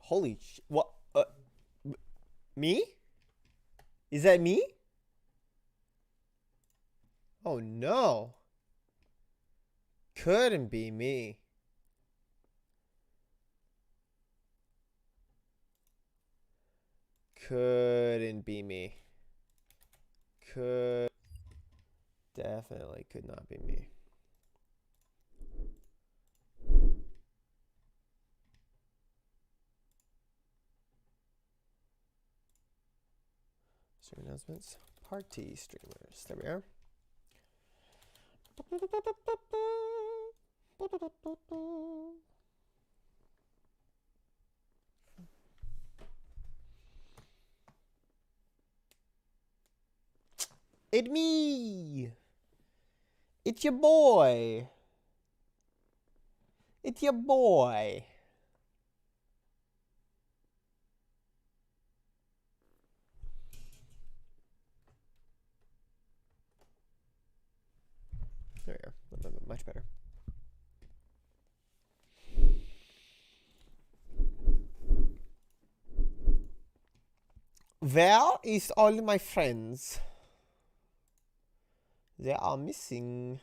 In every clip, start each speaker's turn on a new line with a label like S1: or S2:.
S1: Holy sh... What? Me? Is that me? Oh no. Couldn't be me. Couldn't be me. Definitely could not be me. Stream announcements. Party streamers. There we are. It's me. It's your boy. It's your boy. There we go. Much better. Where is all my friends? They are missing.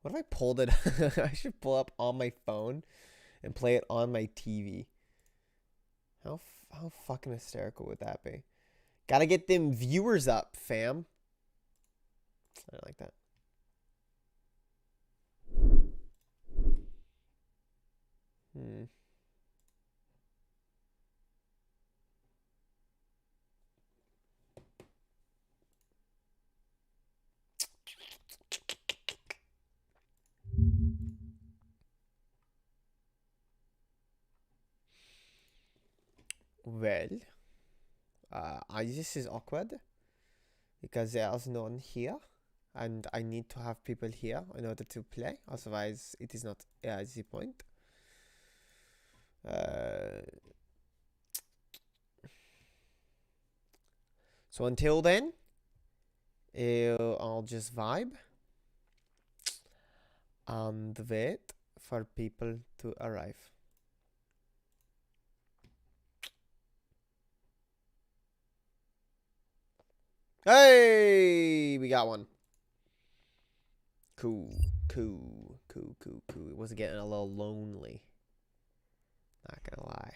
S1: What if I pulled it? I should pull up on my phone and play it on my TV. How fucking hysterical would that be? Gotta get them viewers up, fam. I don't like that. Well, this is awkward because there's no one here, and I need to have people here in order to play. Otherwise, it is not the point. So until then, I'll just vibe and wait for people to arrive. Hey, we got one. Cool. It was getting a little lonely. Not gonna lie.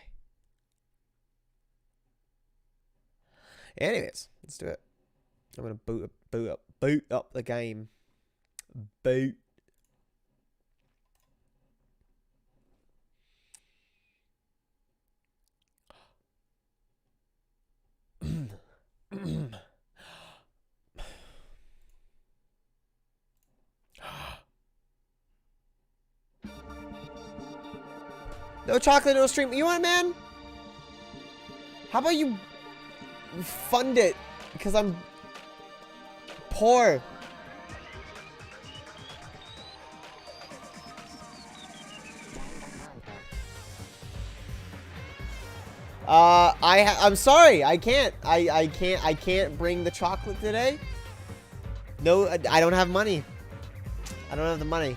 S1: Anyways, let's do it. I'm gonna boot up the game. Boot. No chocolate, no stream. You want it, man? How about you fund it? Because I'm poor. I'm sorry. I can't. I can't bring the chocolate today. No, I don't have money. I don't have the money.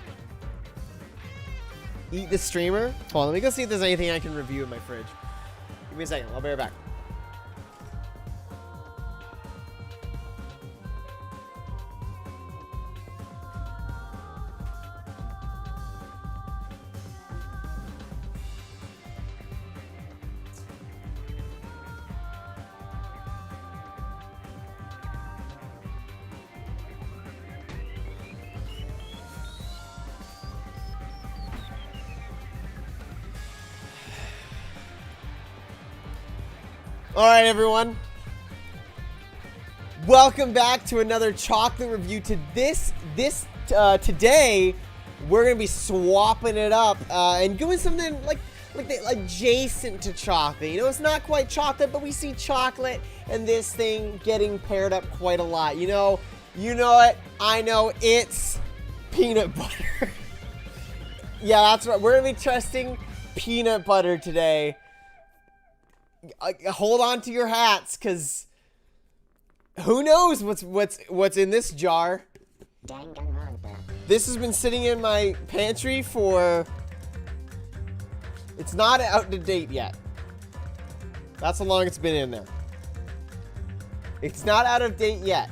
S1: Eat the streamer. Hold on, let me go see if there's anything I can review in my fridge. Give me a second. I'll be right back. Alright, everyone. Welcome back to another chocolate review. Today, we're going to be swapping it up and doing something like adjacent to chocolate. You know, it's not quite chocolate, but we see chocolate and this thing getting paired up quite a lot. You know it. I know it's peanut butter. Yeah, that's right. We're going to be testing peanut butter today. Hold on to your hats, cause who knows what's in this jar.
S2: Danganronpa.
S1: This has been sitting in my pantry for It's not out to date yet. That's how long it's been in there. It's not out of date yet.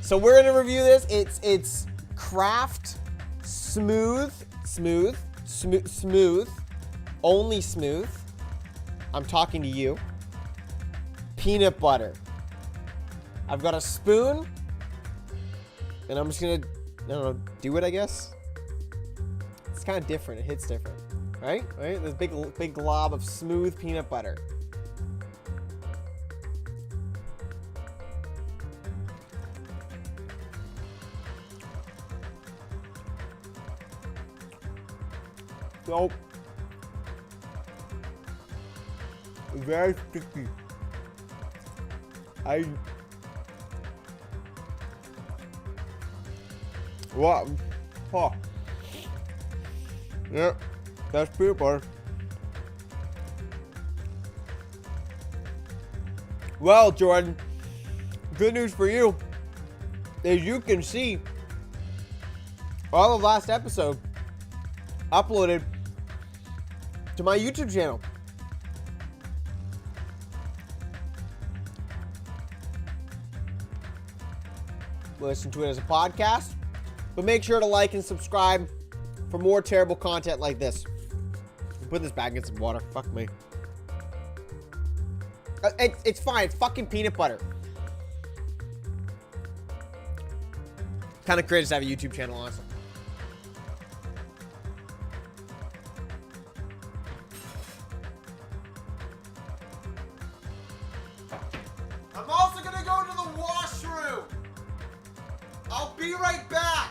S1: So we're gonna review this. It's Kraft smooth, only smooth. I'm talking to you. Peanut butter. I've got a spoon, and I'm just gonna, I don't know, do it, I guess. It's kind of different. It hits different, right? Right? This big glob of smooth peanut butter. So, very sticky. What? Oh. Yeah, that's peanut butter. Well, Jordan, good news for you. As you can see, all of last episode uploaded to my YouTube channel. Listen to it as a podcast, but make sure to like and subscribe for more terrible content like this. Put this back in some water. Fuck me. It's fine. It's fucking peanut butter. Kind of crazy to have a YouTube channel, honestly. I'm also gonna go to the washroom. I'll be right back.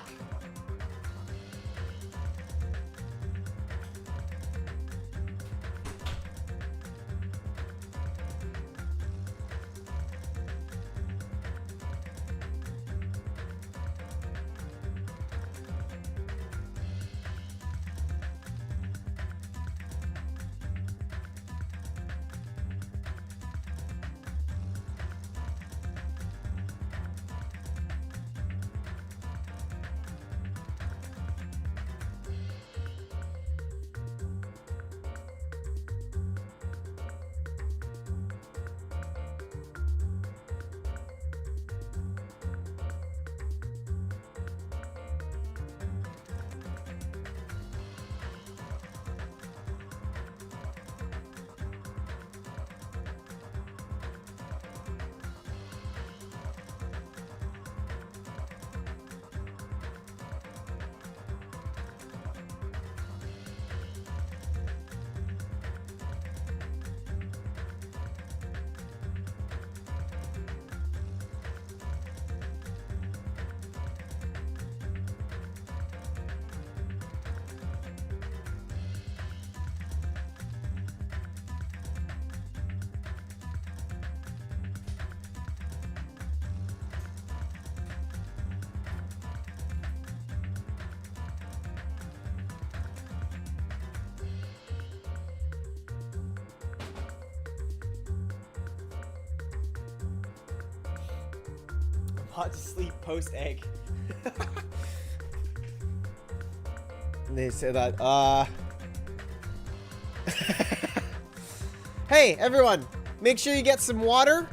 S1: Hot to sleep post egg. And they say that, hey, everyone, make sure you get some water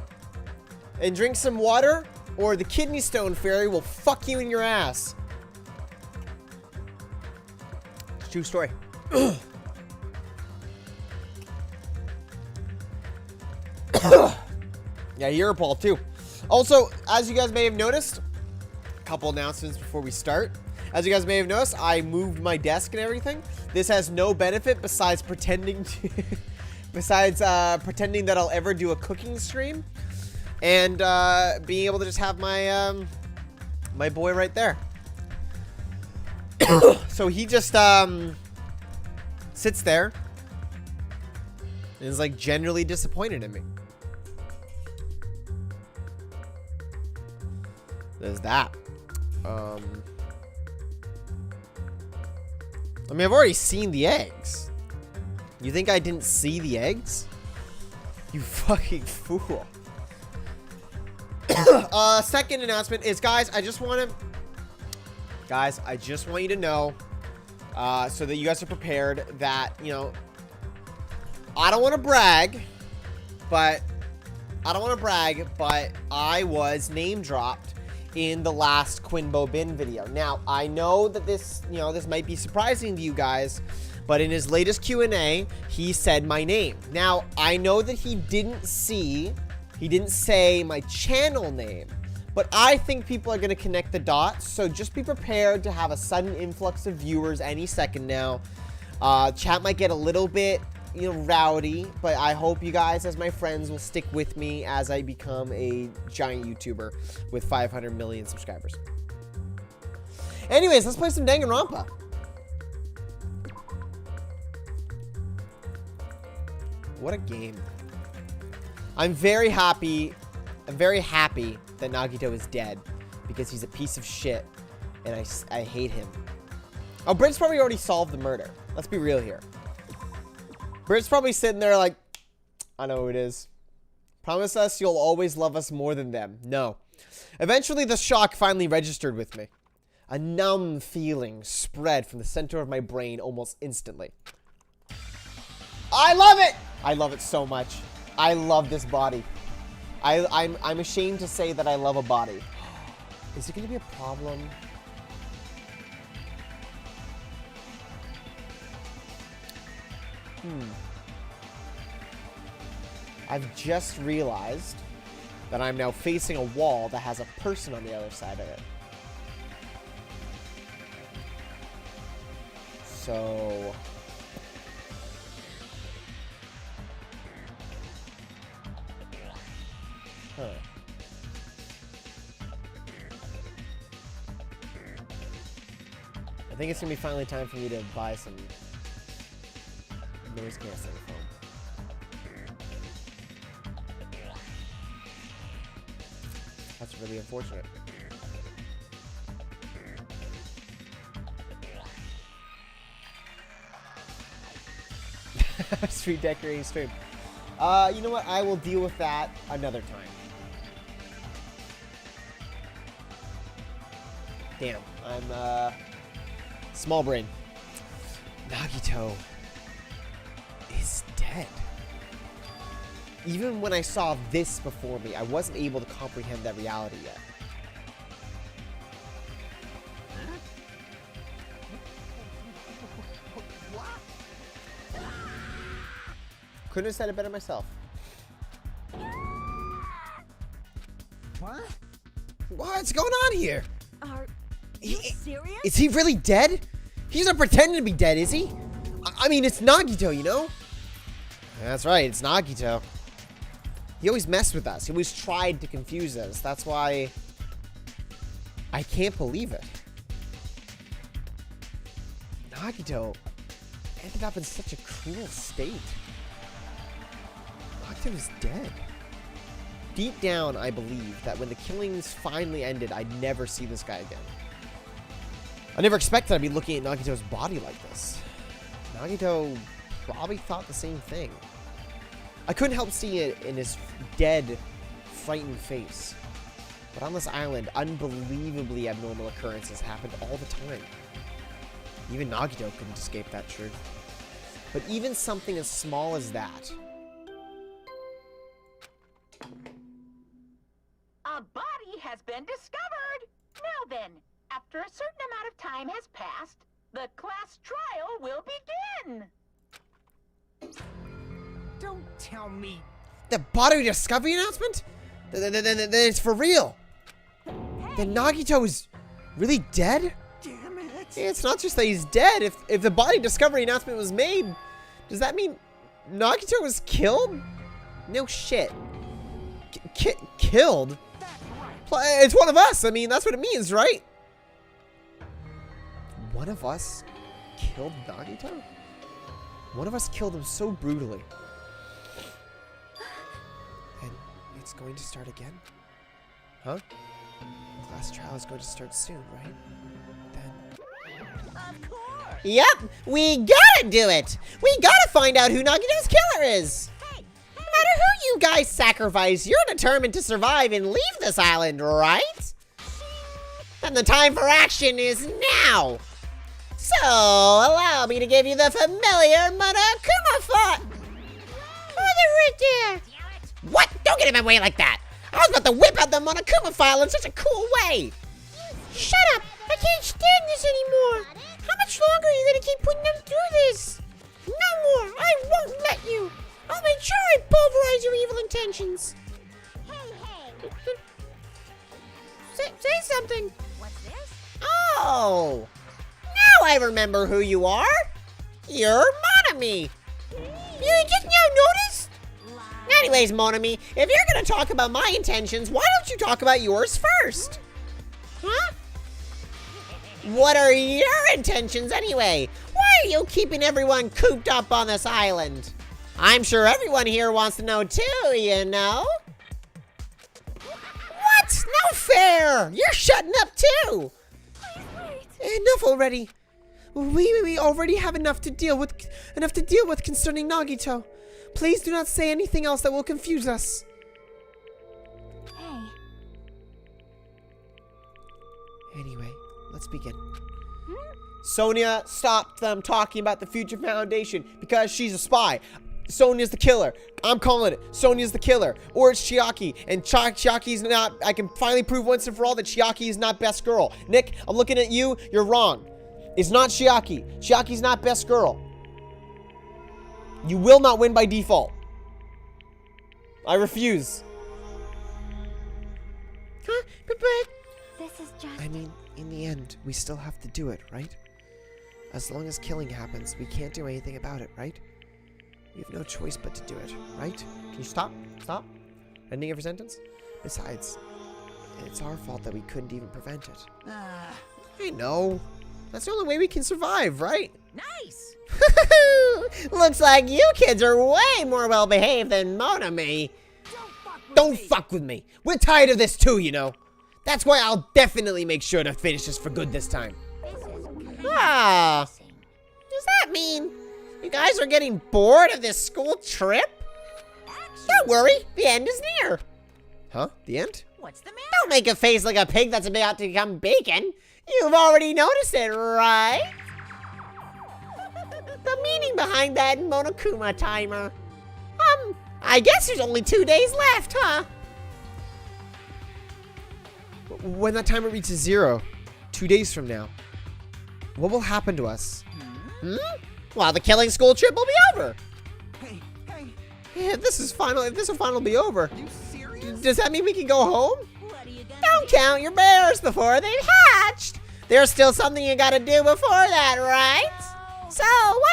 S1: and drink some water, or the kidney stone fairy will fuck you in your ass. It's a true story. Yeah, you're a ball too. Also, as you guys may have noticed, a couple announcements before we start. As you guys may have noticed, I moved my desk and everything. This has no benefit besides pretending to, pretending that I'll ever do a cooking stream, and being able to just have my my boy right there. So he just sits there and is like genuinely disappointed in me. There's that. I mean, I've already seen the eggs. You think I didn't see the eggs? You fucking fool. Second announcement is, guys, I just want you to know So that you guys are prepared that, you know, I don't want to brag, but I was name dropped in the last Quinbo Bin video. Now, I know that this, you know, this might be surprising to you guys, but in his latest Q&A, he said my name. Now, I know that he didn't say my channel name, but I think people are going to connect the dots, so just be prepared to have a sudden influx of viewers any second now. Chat might get a little bit, you know, rowdy, but I hope you guys, as my friends, will stick with me as I become a giant YouTuber with 500 million subscribers. Anyways, let's play some Danganronpa. What a game. I'm very happy that Nagito is dead because he's a piece of shit and I hate him. Oh, Britt's probably already solved the murder. Let's be real here. Britt's probably sitting there like, I know who it is. Promise us you'll always love us more than them. No. Eventually, the shock finally registered with me. A numb feeling spread from the center of my brain almost instantly. I love it! I love it so much. I love this body. I'm ashamed to say that I love a body. Is it going to be a problem? I've just realized that I'm now facing a wall that has a person on the other side of it. So... Huh. I think it's gonna be finally time for me to buy some noise canceling foam. That's really unfortunate. Street decorating stream. You know what? I will deal with that another time. Damn, I'm small brain. Nagito is dead. Even when I saw this before me, I wasn't able to comprehend that reality yet. Couldn't have said it better myself.
S2: What?
S1: What's going on here?
S2: Are you serious?
S1: Is he really dead? He's not pretending to be dead, is he? I mean, it's Nagito, you know? That's right, it's Nagito. He always messed with us. He always tried to confuse us. That's why I can't believe it. Nagito ended up in such a cruel state. Nagito is dead. Deep down, I believe that when the killings finally ended, I'd never see this guy again. I never expected I'd be looking at Nagito's body like this. Nagito probably thought the same thing. I couldn't help seeing it in his dead, frightened face. But on this island, unbelievably abnormal occurrences happened all the time. Even Nagito couldn't escape that truth. But even something as small as that.
S3: A body has been discovered! Now then, after a certain amount of time has passed, the class trial will begin!
S2: Don't tell me.
S1: The body discovery announcement? Then it's for real. Then Nagito is really dead?
S2: Damn it.
S1: It's not just that he's dead. If the body discovery announcement was made, does that mean Nagito was killed? No shit. Killed? It's one of us. I mean, that's what it means, right? One of us killed Nagito? One of us killed him so brutally. And it's going to start again? Huh? The class trial is going to start soon, right? Then...
S3: Of course!
S1: Yep! We gotta do it! We gotta find out who Nagito's killer is! No matter who you guys sacrifice, you're determined to survive and leave this island, right? And the time for action is now! So, allow me to give you the familiar Monokuma font.
S4: Oh, they're right there.
S1: What? Don't get in my way like that. I was about to whip out the Monokuma file in such a cool way.
S4: Shut up. I can't stand this anymore. How much longer are you going to keep putting them through this? No more. I won't let you. I'll make sure I pulverize your evil intentions. Say something.
S2: What's this?
S1: Oh, now I remember who you are. You're Monami.
S4: You just now noticed?
S1: Anyways, Monami, if you're gonna talk about my intentions, why don't you talk about yours first?
S4: Huh?
S1: What are your intentions anyway? Why are you keeping everyone cooped up on this island? I'm sure everyone here wants to know too, you know? What? No fair! You're shutting up too! Enough already. We already have enough to deal with concerning Nagito. Please do not say anything else that will confuse us.
S2: Hey.
S1: Anyway, let's begin. Sonia stopped them talking about the Future Foundation because she's a spy. Sonia's the killer. I'm calling it. Sonia's the killer. Or it's Chiaki. And Chiaki's not... I can finally prove once and for all that Chiaki is not best girl. Nick, I'm looking at you. You're wrong. It's not Chiaki. Chiaki's not best girl. You will not win by default. I refuse.
S4: Huh? But
S2: This is just...
S1: I mean, in the end, we still have to do it, right? As long as killing happens, we can't do anything about it, right? We have no choice but to do it, right? Can you stop? Stop? Ending of your sentence? Besides, it's our fault that we couldn't even prevent it. I know. That's the only way we can survive, right?
S2: Nice!
S1: Looks like you kids are way more well-behaved than Monami. Don't fuck with me. We're tired of this too, you know. That's why I'll definitely make sure to finish this for good this time. Ah. Does that mean you guys are getting bored of this school trip? Don't worry, the end is near. Huh? The end?
S2: What's the matter?
S1: Don't make a face like a pig that's about to become bacon. You've already noticed it, right? The meaning behind that Monokuma timer. I guess there's only 2 days left, huh? When that timer reaches 0, 2 days from now, what will happen to us? Well, the killing school trip will be over.
S2: Hey,
S1: Yeah, if this will finally be over.
S2: you serious?
S1: Does that mean we can go home?
S2: What are you gonna
S1: Don't count your bears before they've hatched. There's still something you gotta do before that, right? So,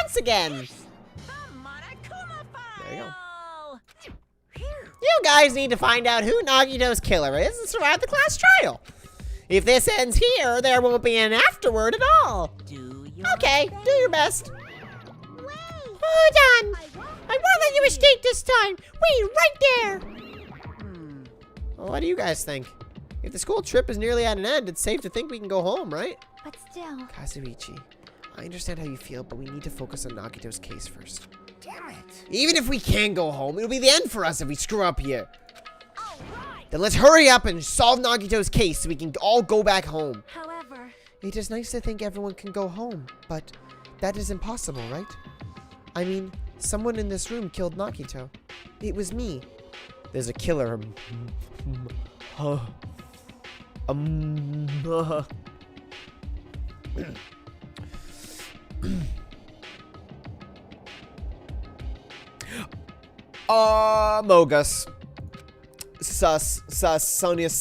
S1: once again,
S2: The Monokuma file!
S1: There you go.
S2: Phew.
S1: you guys need to find out who Nagito's killer is and survive the class trial. If this ends here, there won't be an afterward at all.
S2: Do your
S1: Okay, do your best.
S4: hold on. I won't let you escape this time. Wait right there.
S1: Well, what do you guys think? If the school trip is nearly at an end, it's safe to think we can go home, right?
S2: But still...
S1: Kazuichi, I understand how you feel, but we need to focus on Nagito's case first.
S2: Damn it!
S1: Even if we can go home, it'll be the end for us if we screw up here.
S2: All right!
S1: Then let's hurry up and solve Nagito's case so we can all go back home.
S2: However...
S1: It is nice to think everyone can go home, but that is impossible, right? I mean, someone in this room killed Nagito. It was me. There's a killer. Mogus. Sus, Sonia's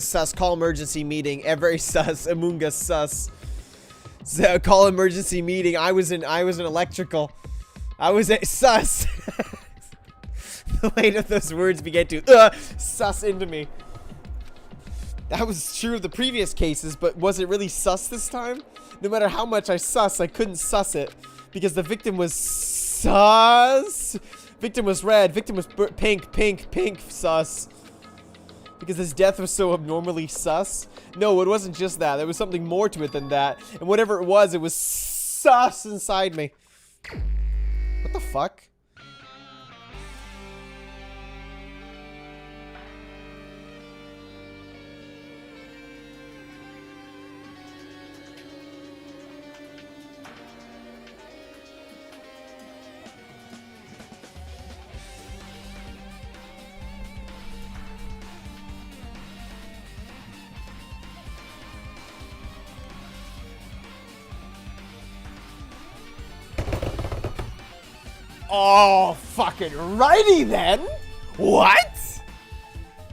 S1: sus, call emergency meeting, every sus, Amunga sus. So, call emergency meeting, I was in electrical. I was a sus. The weight of those words began to, sus into me. That was true of the previous cases, but was it really sus this time? No matter how much I sus, I couldn't sus it. Because the victim was sus. Victim was red. Victim was pink, sus. Because his death was so abnormally sus. No, it wasn't just that. There was something more to it than that. And whatever it was sus inside me. What the fuck? Oh, fucking righty then. What?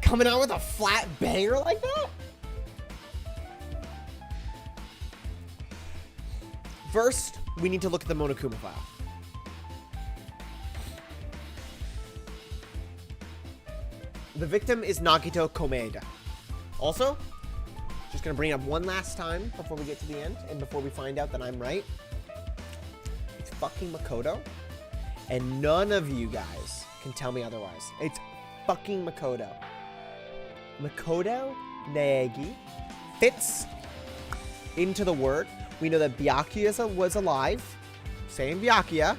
S1: Coming out with a flat banger like that? First, we need to look at the Monokuma file. The victim is Nagito Komeida. Also, just gonna bring it up one last time before we get to the end and before we find out that I'm right. It's fucking Makoto, and none of you guys can tell me otherwise. It's fucking Makoto. Makoto Naegi fits into the word. We know that Byakuya was alive. Same Byakuya.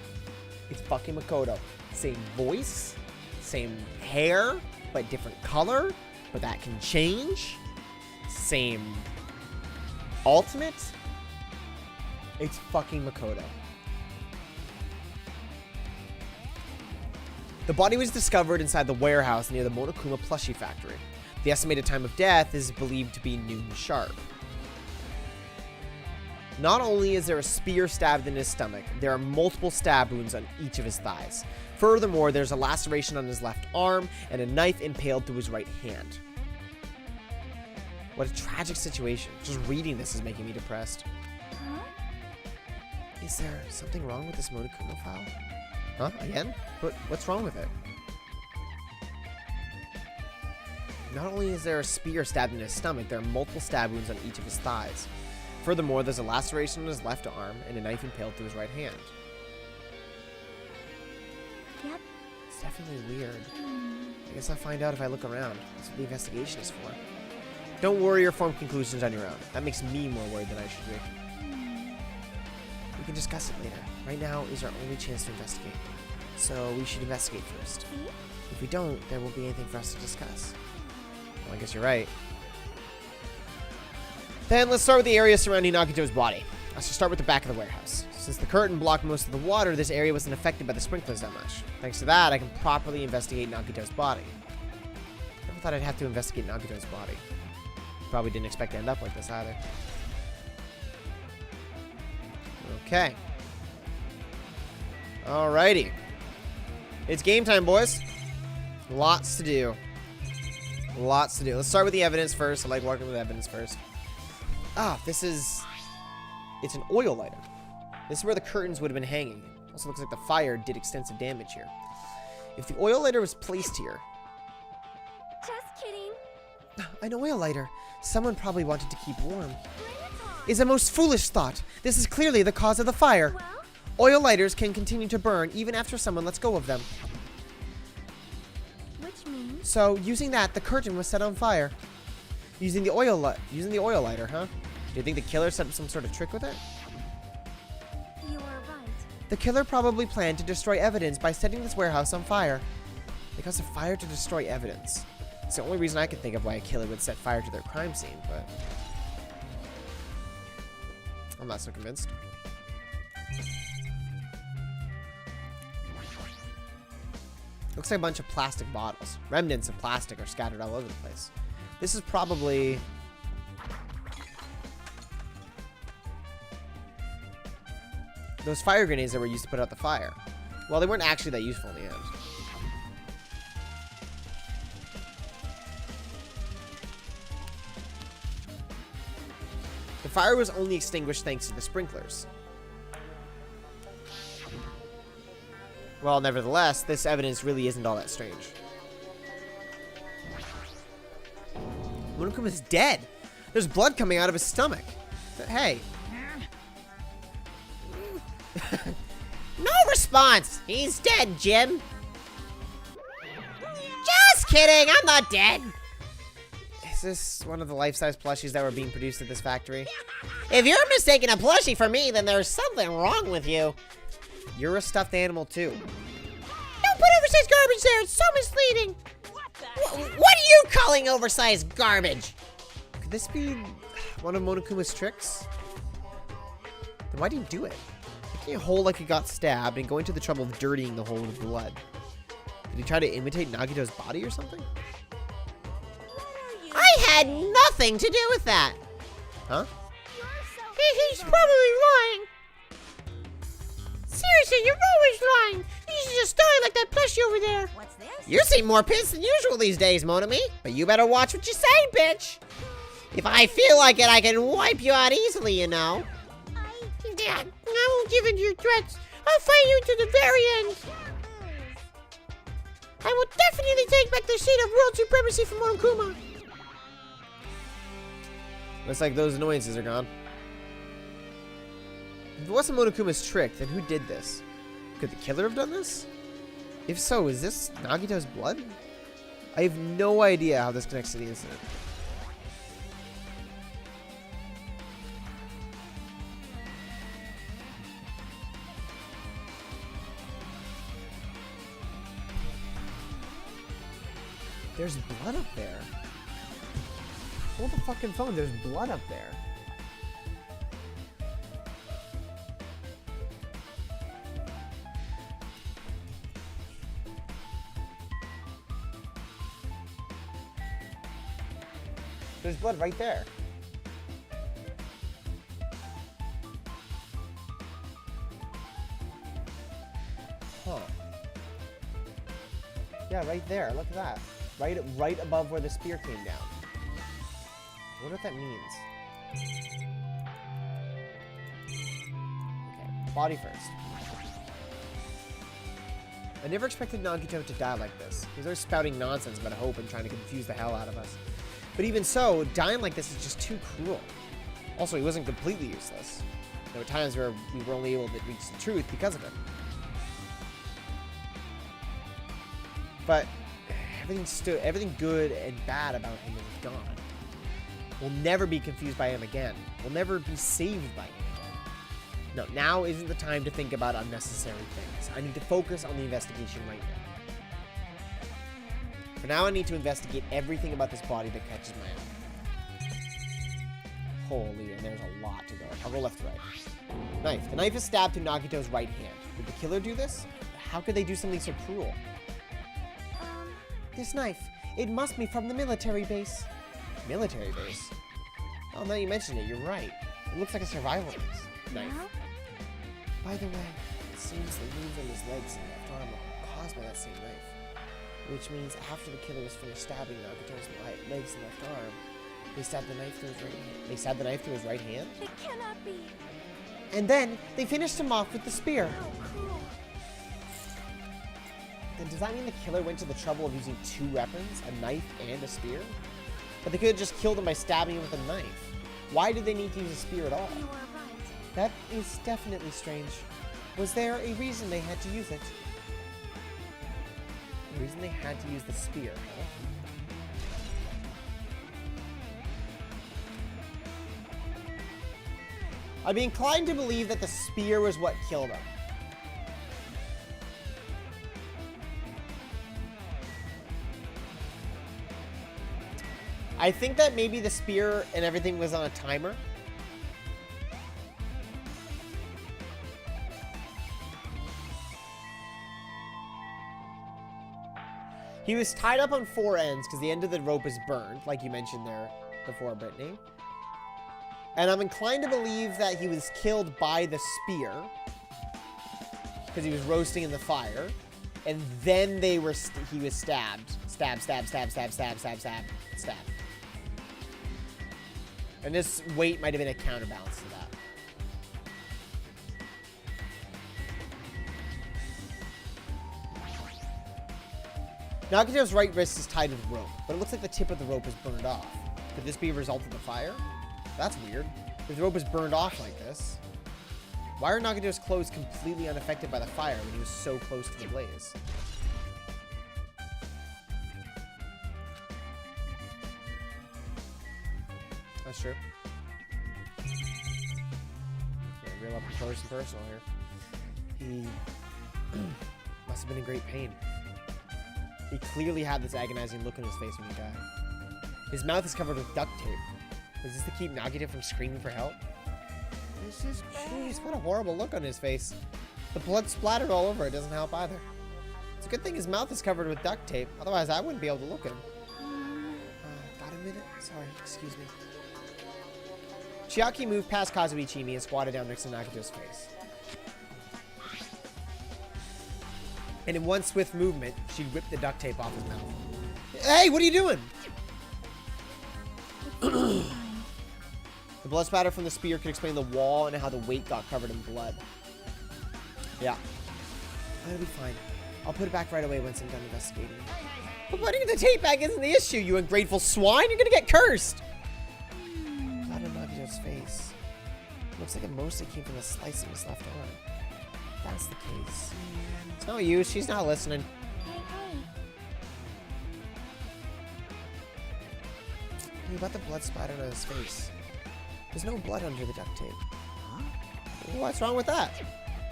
S1: It's fucking Makoto. Same voice, same hair, but different color, but that can change. Same ultimate. It's fucking Makoto. The body was discovered inside the warehouse near the Monokuma plushie factory. The estimated time of death is believed to be noon sharp. Not only is there a spear stabbed in his stomach, there are multiple stab wounds on each of his thighs. Furthermore, there's a laceration on his left arm and a knife impaled through his right hand. What a tragic situation. Just reading this is making me depressed.
S2: Huh?
S1: Is there something wrong with this Monokuma file? Huh? Again? What's wrong with it? Not only is there a spear stabbed in his stomach, there are multiple stab wounds on each of his thighs. Furthermore, there's a laceration on his left arm and a knife impaled through his right hand.
S2: Yep.
S1: It's definitely weird. I guess I'll find out if I look around. That's what the investigation is for. Don't worry or form conclusions on your own. That makes me more worried than I should be. We can discuss it later. Right now is our only chance to investigate. So we should investigate first. If we don't, there won't be anything for us to discuss. Well, I guess you're right. Then let's start with the area surrounding Nagito's body. I should start with the back of the warehouse. Since the curtain blocked most of the water, this area wasn't affected by the sprinklers that much. Thanks to that, I can properly investigate Nagito's body. Never thought I'd have to investigate Nagito's body. Probably didn't expect to end up like this either. Okay. Alrighty. It's game time, boys. Lots to do. Lots to do. Let's start with the evidence first. I like working with evidence first. Ah, this is... It's an oil lighter. This is where the curtains would have been hanging. Also looks like the fire did extensive damage here. If the oil lighter was placed here...
S2: Just kidding.
S1: An oil lighter. Someone probably wanted to keep warm. Is a most foolish thought. This is clearly the cause of the fire.
S2: Well,
S1: Oil lighters can continue to burn even after someone lets go of them.
S2: which means
S1: So, using that, the curtain was set on fire. Using the oil lighter, huh? Do you think the killer set up some sort of trick with it?
S2: you are right.
S1: The killer probably planned to destroy evidence by setting this warehouse on fire. Because of fire to destroy evidence. It's the only reason I can think of why a killer would set fire to their crime scene, but... I'm not so convinced. Looks like a bunch of plastic bottles. Remnants of plastic are scattered all over the place. This is probably... those fire grenades that were used to put out the fire. Well, they weren't actually that useful in the end. The fire was only extinguished thanks to the sprinklers. Well, nevertheless, this evidence really isn't all that strange. Monokuma's dead. There's blood coming out of his stomach. Hey. No response. He's dead, Jim. Just kidding. I'm not dead. Is this one of the life-size plushies that were being produced at this factory? If you're mistaking a plushie for me, then there's something wrong with you. You're a stuffed animal, too.
S4: Don't put oversized garbage there. It's so misleading.
S1: What are you calling oversized garbage? Could this be one of Monokuma's tricks? Then why did he do it? Making a hole like he got stabbed and going to the trouble of dirtying the hole with blood. Did he try to imitate Nagito's body or something? I had nothing to do with that. Huh?
S4: He's probably lying. Seriously, you're always lying. The uses a story like that plushie over there.
S2: What's this?
S1: You seem more pissed than usual these days, Monami. But you better watch what you say, bitch. If I feel like it, I can wipe you out easily, you know.
S4: Dad, I won't give in to your threats. I'll fight you to the very end. I will definitely take back the seat of world supremacy from Monokuma.
S1: Looks like those annoyances are gone. If it wasn't Monokuma's trick, then who did this? Could the killer have done this? If so, is this Nagito's blood? I have no idea how this connects to the incident. There's blood up there. Hold the fucking phone, there's blood up there. There's blood right there. Huh. Yeah, right there. Look at that. Right above where the spear came down. I wonder what that means. Okay, body first. I never expected Nagito to die like this. He was always spouting nonsense about hope and trying to confuse the hell out of us. But even so, dying like this is just too cruel. Also, he wasn't completely useless. There were times where we were only able to reach the truth because of him. But everything good and bad about him is gone. We'll never be confused by him again. We'll never be saved by him again. No, now isn't the time to think about unnecessary things. I need to focus on the investigation right now. For now, I need to investigate everything about this body that catches my eye. Holy, and there's a lot to go. I'll go left to right. Knife. The knife is stabbed through Nagito's right hand. Did the killer do this? How could they do something so cruel? This knife. It must be from the military base. Military base? Oh, now you mention it, you're right. It looks like a survival knife. By the way, it seems the wounds on his legs and left arm are caused by that same knife. Which means after the killer was finished stabbing Nagito's legs and left arm, they stabbed the knife through his right hand. They stabbed the knife through his right hand?
S2: It cannot be.
S1: And then they finished him off with the spear.
S2: How cruel.
S1: Then does that mean the killer went to the trouble of using two weapons, a knife and a spear? But they could have just killed him by stabbing him with a knife. Why did they need to use a spear at all?
S2: You are right.
S1: That is definitely strange. Was there a reason they had to use it? The reason they had to use the spear, huh? I'd be inclined to believe that the spear was what killed him. I think that maybe the spear and everything was on a timer. He was tied up on four ends because the end of the rope is burned, like you mentioned there before, Brittany. And I'm inclined to believe that he was killed by the spear because he was roasting in the fire. And then he was stabbed. Stab. And this weight might have been a counterbalance to that. Nagito's right wrist is tied to the rope, but it looks like the tip of the rope is burned off. Could this be a result of the fire? That's weird. If the rope is burned off like this, why are Nagito's clothes completely unaffected by the fire when he was so close to the blaze? That's true. Yeah, real up close and personal here. He must have been in great pain. He clearly had this agonizing look on his face when he died. His mouth is covered with duct tape. Was this to keep Nagito from screaming for help? This is jeez, what a horrible look on his face. The blood splattered all over it doesn't help either. It's a good thing his mouth is covered with duct tape. Otherwise, I wouldn't be able to look at him. Got a minute? Sorry, excuse me. Chiaki moved past Kazuichimi and squatted down next to Nagito's face. And in one swift movement, she'd whip the duct tape off his mouth. Hey, what are you doing? The blood spatter from the spear could explain the wall and how the weight got covered in blood. Yeah. That'll be fine. I'll put it back right away once I'm done investigating. But putting the tape back isn't the issue, you ungrateful swine. You're gonna get cursed. Blood on Nagito's face. Looks like it mostly came from the slice in his left arm. If that's the case. It's not you. She's not listening. Hey, about the blood splatter on his face. There's no blood under the duct tape. What's wrong with that?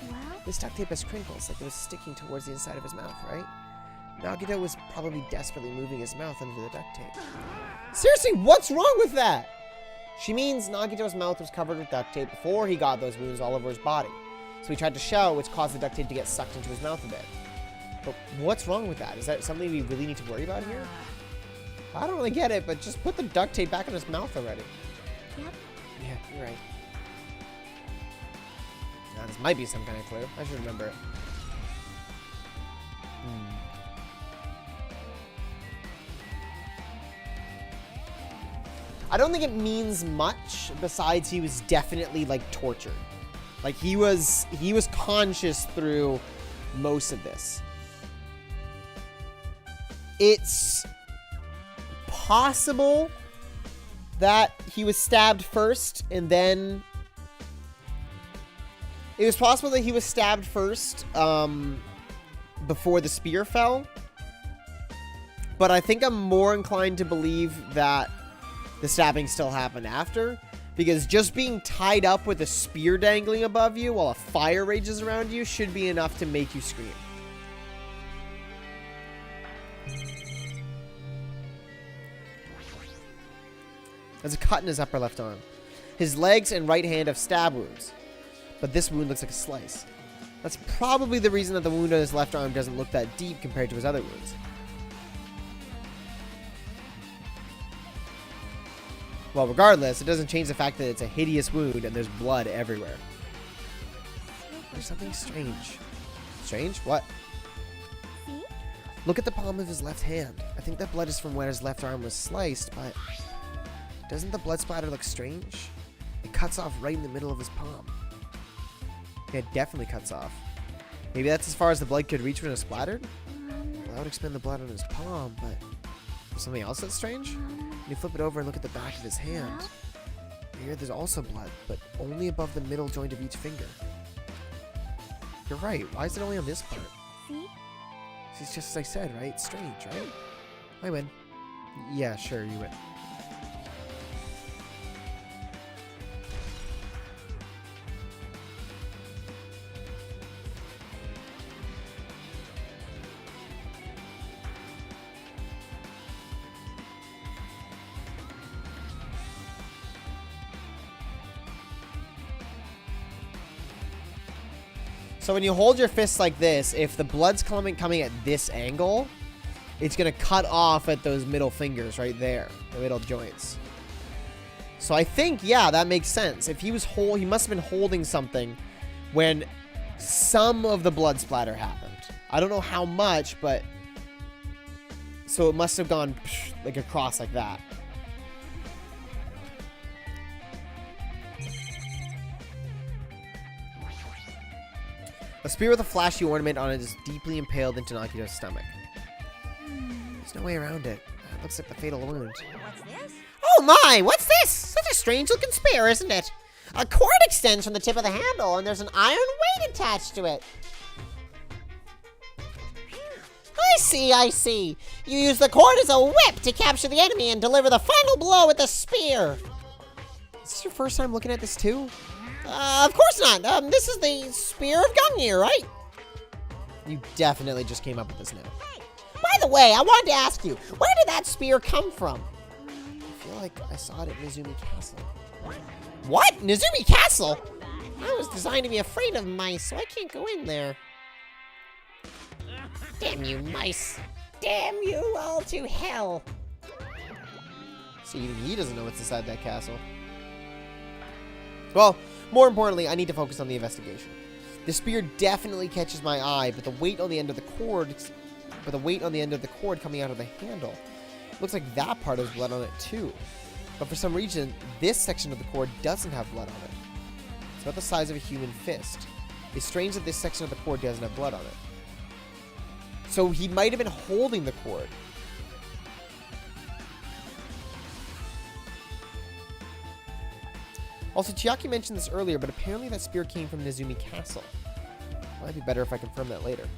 S2: Well,
S1: This duct tape has crinkles, like it was sticking towards the inside of his mouth, right? Nagito was probably desperately moving his mouth under the duct tape. Seriously, what's wrong with that? She means Nagito's mouth was covered with duct tape before he got those wounds all over his body. So he tried to shout, which caused the duct tape to get sucked into his mouth a bit. But what's wrong with that? Is that something we really need to worry about here? I don't really get it, but just put the duct tape back in his mouth already.
S2: yep.
S1: Yeah, you're right. Now, this might be some kind of clue. I should remember it. I don't think it means much besides he was definitely like tortured. Like he was conscious through most of this. It's possible that he was stabbed first and then it was possible that he was stabbed first before the spear fell. But I think I'm more inclined to believe that the stabbing still happened after, because just being tied up with a spear dangling above you while a fire rages around you should be enough to make you scream. There's a cut in his upper left arm. His legs and right hand have stab wounds, but this wound looks like a slice. That's probably the reason that the wound on his left arm doesn't look that deep compared to his other wounds. Well, regardless, it doesn't change the fact that it's a hideous wound and there's blood everywhere. There's something strange. Strange? What?
S2: See?
S1: Look at the palm of his left hand. I think that blood is from where his left arm was sliced, but doesn't the blood splatter look strange? It cuts off right in the middle of his palm. Yeah, it definitely cuts off. Maybe that's as far as the blood could reach when it was splattered? Well, that would explain the blood on his palm, but there's something else that's strange? When you flip it over and look at the back of his hand, here there's also blood, but only above the middle joint of each finger. You're right. Why is it only on this part?
S2: See?
S1: It's just as I said, right? It's strange, right? I win. Yeah, sure, you win. So when you hold your fist like this, if the blood's coming at this angle, it's going to cut off at those middle fingers right there, the middle joints. So I think, yeah, that makes sense. If he was he must have been holding something when some of the blood splatter happened. I don't know how much, but so it must have gone like across like that. A spear with a flashy ornament on it is deeply impaled into Nagito's stomach. There's no way around it. It looks like the fatal wound.
S2: What's this?
S4: Oh my, what's this? Such a strange looking spear, isn't it? A cord extends from the tip of the handle and there's an iron weight attached to it. I see. You use the cord as a whip to capture the enemy and deliver the final blow with the spear.
S1: Is this your first time looking at this too?
S4: Of course not. This is the Spear of Gungnir, right?
S1: You definitely just came up with this now.
S4: By the way, I wanted to ask you, where did that spear come from?
S1: I feel like I saw it at Nizumi Castle.
S4: What? Nizumi Castle? I was designed to be afraid of mice, so I can't go in there. Damn you, mice. Damn you all to hell.
S1: See, even he doesn't know what's inside that castle. Well, more importantly, I need to focus on the investigation. The spear definitely catches my eye, but the weight on the end of the cord coming out of the handle looks like that part has blood on it too. But for some reason, this section of the cord doesn't have blood on it. It's about the size of a human fist. It's strange that this section of the cord doesn't have blood on it. So he might have been holding the cord. Also, Chiaki mentioned this earlier, but apparently that spear came from Nezumi Castle. Might be better if I confirm that later.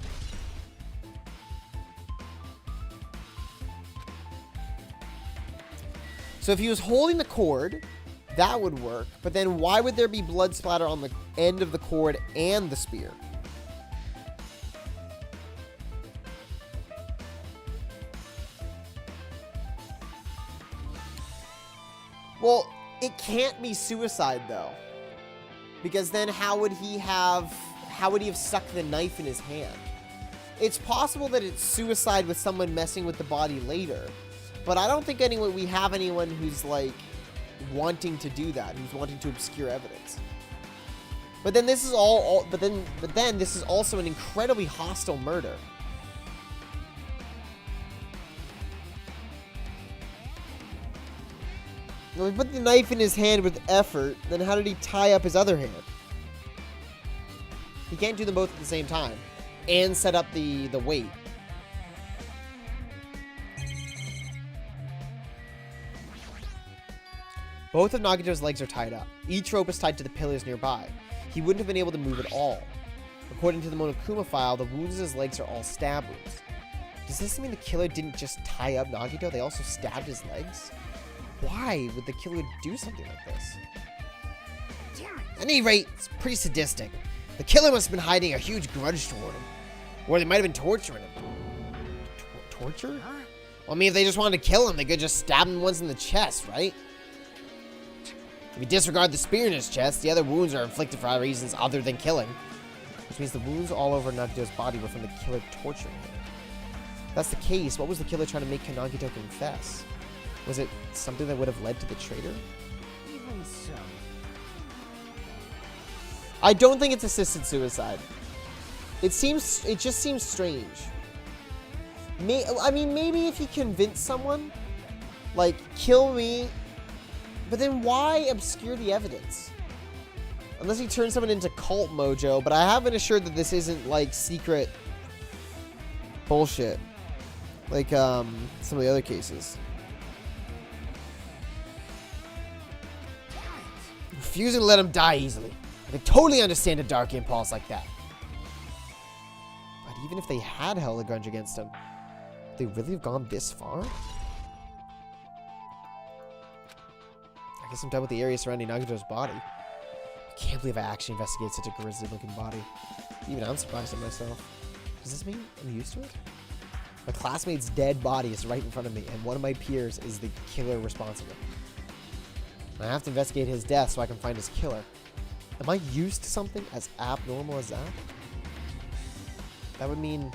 S1: So if he was holding the cord, that would work. But then why would there be blood splatter on the end of the cord and the spear? Well, it can't be suicide though. Because then how would he have stuck the knife in his hand? It's possible that it's suicide with someone messing with the body later. But I don't think we have anyone who's like wanting to do that, who's wanting to obscure evidence. But then this is but then this is also an incredibly hostile murder. When he put the knife in his hand with effort, then how did he tie up his other hand? He can't do them both at the same time and set up the weight. Both of Nagito's legs are tied up. Each rope is tied to the pillars nearby. He wouldn't have been able to move at all. According to the Monokuma file, the wounds in his legs are all stab wounds. Does this mean the killer didn't just tie up Nagito, they also stabbed his legs? Why would the killer do something like this? At any rate, it's pretty sadistic. The killer must have been hiding a huge grudge toward him. Or they might have been torturing him. Torture? Well, I mean, if they just wanted to kill him, they could just stab him once in the chest, right? If you disregard the spear in his chest, the other wounds are inflicted for reasons other than killing. Which means the wounds all over Nagito's body were from the killer torturing him. If that's the case, what was the killer trying to make Nagito confess? Was it something that would have led to the traitor?
S5: Even so.
S1: I don't think it's assisted suicide. It just seems strange. I mean, maybe if he convinced someone, like, kill me, but then why obscure the evidence? Unless he turns someone into cult mojo, but I have been assured that this isn't, like, secret bullshit. Like, some of the other cases. Refusing to let him die easily. I can totally understand a dark impulse like that. But even if they had held a grudge against him, would they really have gone this far? I guess I'm done with the area surrounding Nagito's body. I can't believe I actually investigated such a grisly-looking body. Even I'm surprised at myself. Does this mean I'm used to it? My classmate's dead body is right in front of me, and one of my peers is the killer responsible. I have to investigate his death so I can find his killer. Am I used to something as abnormal as that? That would mean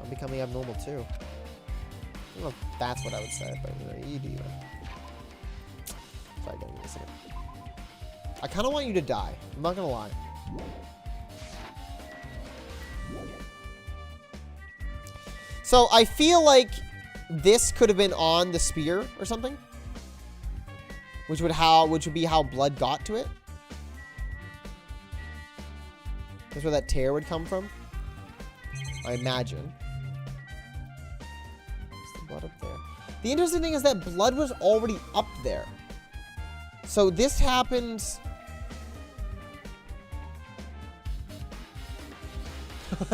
S1: I'm becoming abnormal too. I don't know if that's what I would say, but you do. Sorry, getting this in. I kind of want you to die. I'm not gonna lie. So I feel like this could have been on the spear or something. Which would be how blood got to it. That's where that tear would come from. I imagine. What's the blood up there? The interesting thing is that blood was already up there. So this happened. How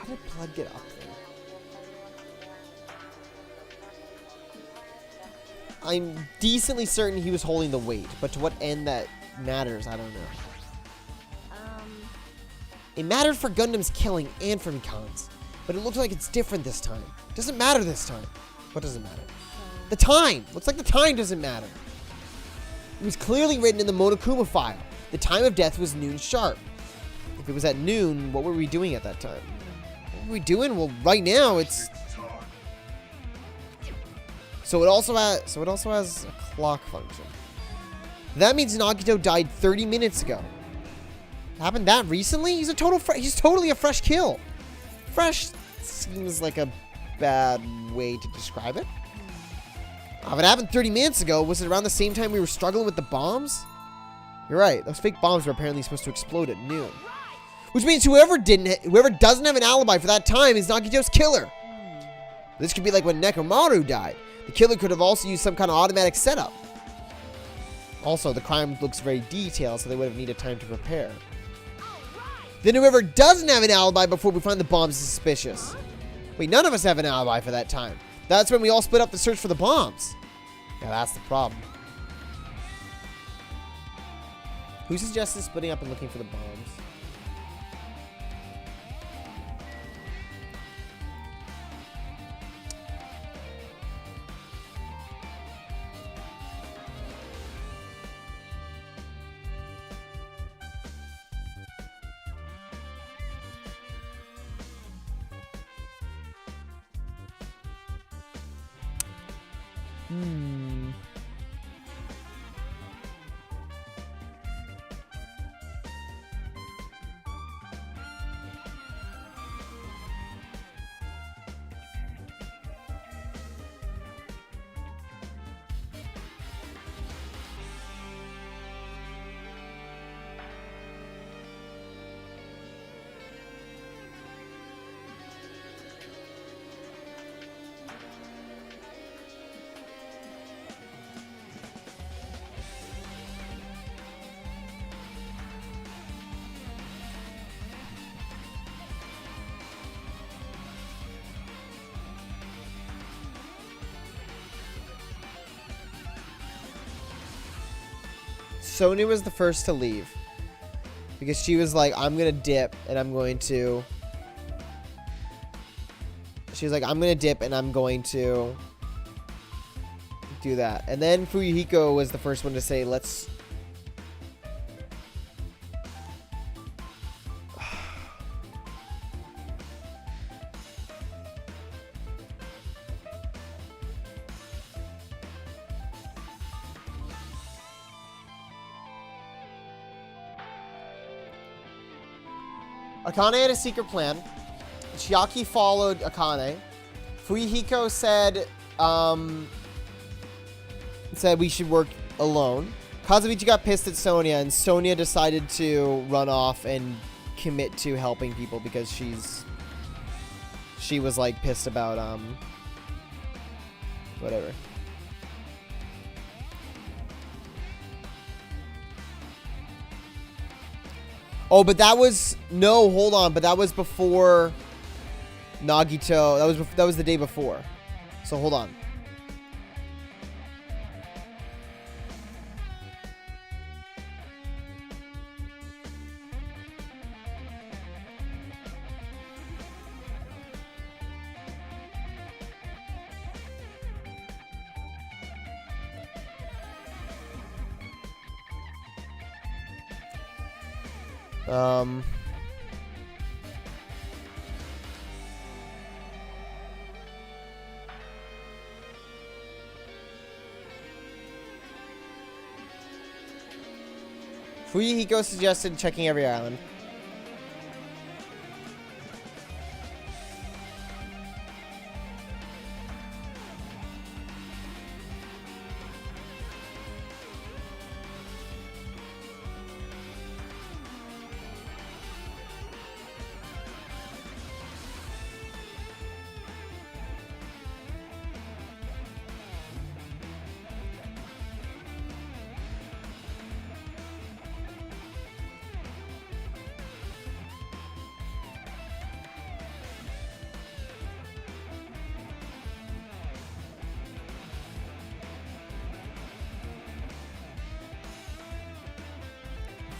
S1: did blood get up there? I'm decently certain he was holding the weight, but to what end that matters, I don't know. It mattered for Gundam's killing and for Mikan's, but it looks like it's different this time. It doesn't matter this time. What doesn't matter? The time! Looks like the time doesn't matter. It was clearly written in the Monokuma file. The time of death was noon sharp. If it was at noon, what were we doing at that time? What were we doing? Well, right now, it's... So it also has a clock function. That means Nagito died 30 minutes ago. Happened that recently? He's totally a fresh kill. Fresh seems like a bad way to describe it. If it happened 30 minutes ago, was it around the same time we were struggling with the bombs? You're right. Those fake bombs were apparently supposed to explode at noon. Which means whoever doesn't have an alibi for that time is Nagito's killer. This could be like when Nekomaru died. The killer could have also used some kind of automatic setup. Also, the crime looks very detailed, so they would have needed time to prepare. Then whoever doesn't have an alibi before we find the bombs is suspicious. Wait, none of us have an alibi for that time. That's when we all split up to search for the bombs. Yeah, that's the problem. Who suggested splitting up and looking for the bombs? Sonia was the first to leave. Because she was like, I'm going to dip and I'm going to... She was like, I'm going to dip and I'm going to do that. And then Fuyuhiko was the first one to say, let's... Akane had a secret plan. Chiaki followed Akane. Fuyuhiko said we should work alone. Kazuichi got pissed at Sonia, and Sonia decided to run off and commit to helping people because she was like pissed about whatever. Oh, but that was... No, hold on. But that was before Nagito. That was the day before. So, hold on. Fuyuhiko suggested checking every island.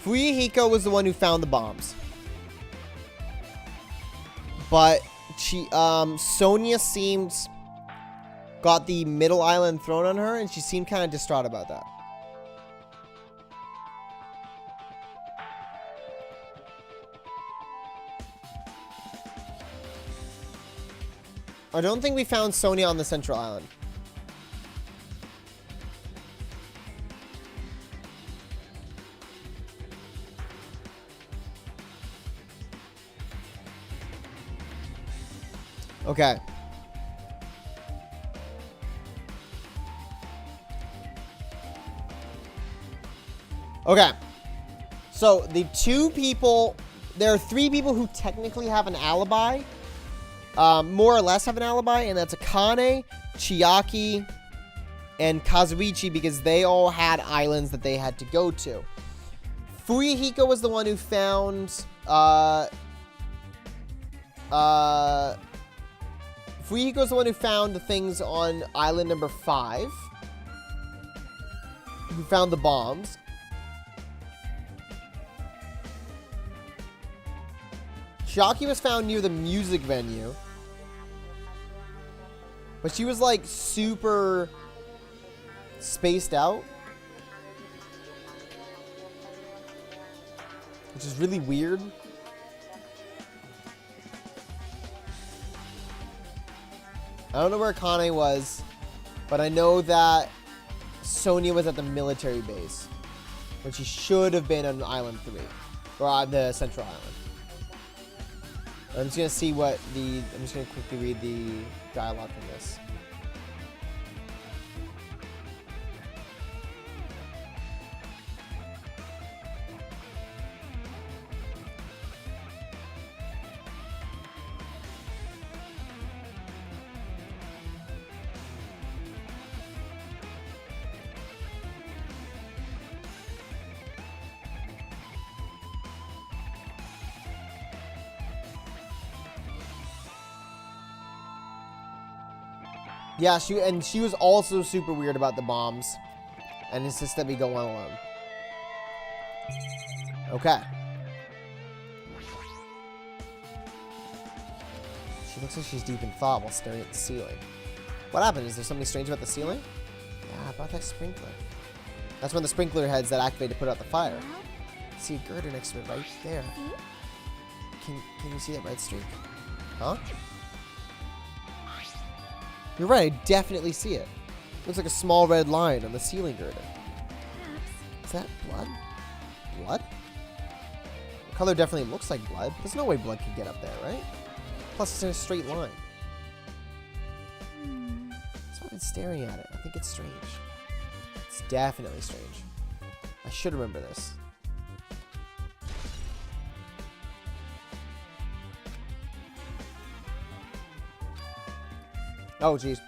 S1: Fuyuhiko was the one who found the bombs. But Sonia got the middle island thrown on her, and she seemed kind of distraught about that. I don't think we found Sonia on the central island. Okay. Okay. So the two people, there are three people who technically have an alibi. More or less have an alibi, and that's Akane, Chiaki, and Kazuichi, because they all had islands that they had to go to. Fuyuhiko was the one who found, Fuyuhiko's the one who found the things on island number 5. Who found the bombs. Chiaki was found near the music venue. But she was like super spaced out. Which is really weird. I don't know where Akane was, but I know that Sonia was at the military base, when she should have been on Island 3, or on the Central Island. I'm just gonna see what I'm just gonna quickly read the dialogue from this. Yeah, she was also super weird about the bombs, and insisted that we go on alone. Okay. She looks like she's deep in thought while staring at the ceiling. What happened? Is there something strange about the ceiling? Yeah, about that sprinkler. That's one of the sprinkler heads that activated to put out the fire. See a girder next to it right there. Can you see that red streak? Huh? You're right, I definitely see it. Looks like a small red line on the ceiling girder. Is that blood? Blood? The color definitely looks like blood. There's no way blood could get up there, right? Plus, it's in a straight line. So I've been staring at it. I think it's strange. It's definitely strange. I should remember this. Oh, jeez.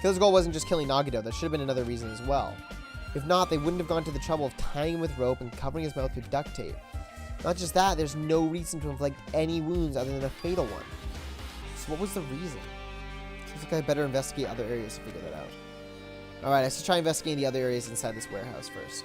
S1: Killer's goal wasn't just killing Nagito. There should have been another reason as well. If not, they wouldn't have gone to the trouble of tying him with rope and covering his mouth with duct tape. Not just that, there's no reason to inflict any wounds other than a fatal one. So what was the reason? Seems like I better investigate other areas to figure that out. Alright, I should try investigating the other areas inside this warehouse first.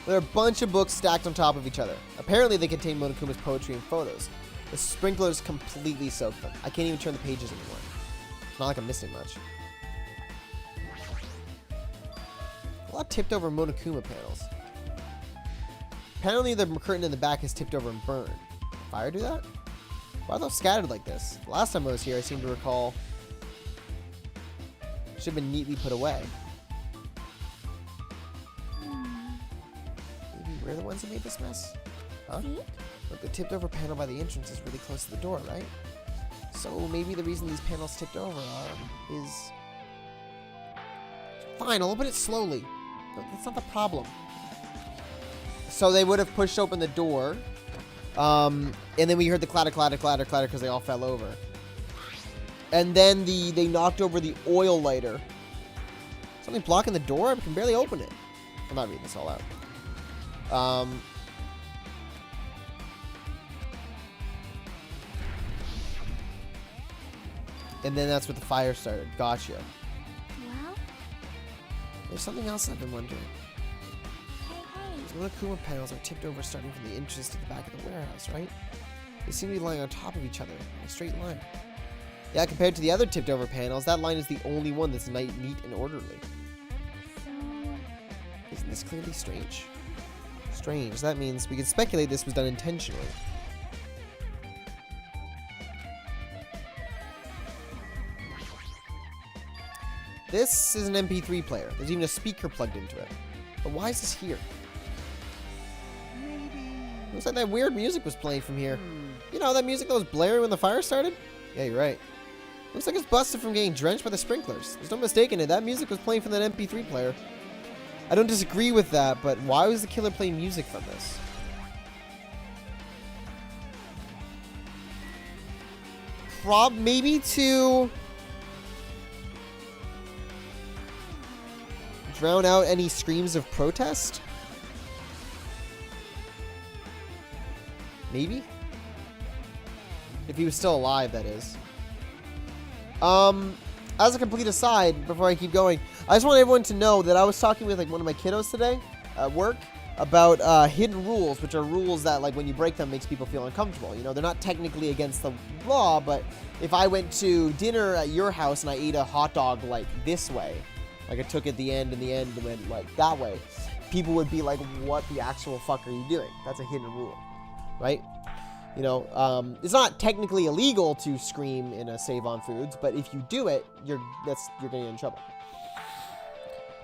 S1: There are a bunch of books stacked on top of each other. Apparently they contain Monokuma's poetry and photos. The sprinklers completely soaked them. I can't even turn the pages anymore. It's not like I'm missing much. A lot of tipped over Monokuma panels. Apparently the curtain in the back is tipped over and burned. Did fire do that? Why are those scattered like this? The last time I was here, I seem to recall it should have been neatly put away. We're the ones that made this mess? Huh? Look, the tipped over panel by the entrance is really close to the door, right? So maybe the reason these panels tipped over is... Fine, I'll open it slowly. That's not the problem. So they would have pushed open the door. And then we heard the clatter, clatter, clatter, clatter because they all fell over. And then they knocked over the oil lighter. Something blocking the door? I can barely open it. I'm not reading this all out. And then that's where the fire started. Gotcha.
S2: Well?
S1: There's something else I've been wondering.
S2: Hey.
S1: These Monokuma panels are tipped over starting from the entrance to the back of the warehouse, right? They seem to be lying on top of each other in a straight line. Yeah, compared to the other tipped over panels, that line is the only one that's neat and orderly.
S2: So...
S1: Isn't this clearly strange? Strange. That means we can speculate this was done intentionally. This is an MP3 player. There's even a speaker plugged into it. But why is this here? Looks like that weird music was playing from here. You know, that music that was blaring when the fire started? Yeah, you're right. Looks like it's busted from getting drenched by the sprinklers. There's no mistaking it. That music was playing from that MP3 player. I don't disagree with that, but why was the killer playing music from this? Maybe to drown out any screams of protest? Maybe? If he was still alive, that is. As a complete aside, before I keep going, I just want everyone to know that I was talking with like one of my kiddos today at work about hidden rules, which are rules that like when you break them makes people feel uncomfortable. You know, they're not technically against the law, but if I went to dinner at your house and I ate a hot dog like this way, like I took it the end and went like that way, people would be like, what the actual fuck are you doing? That's a hidden rule, right? You know, it's not technically illegal to scream in a Save on Foods, but if you do it, you're gonna get in trouble.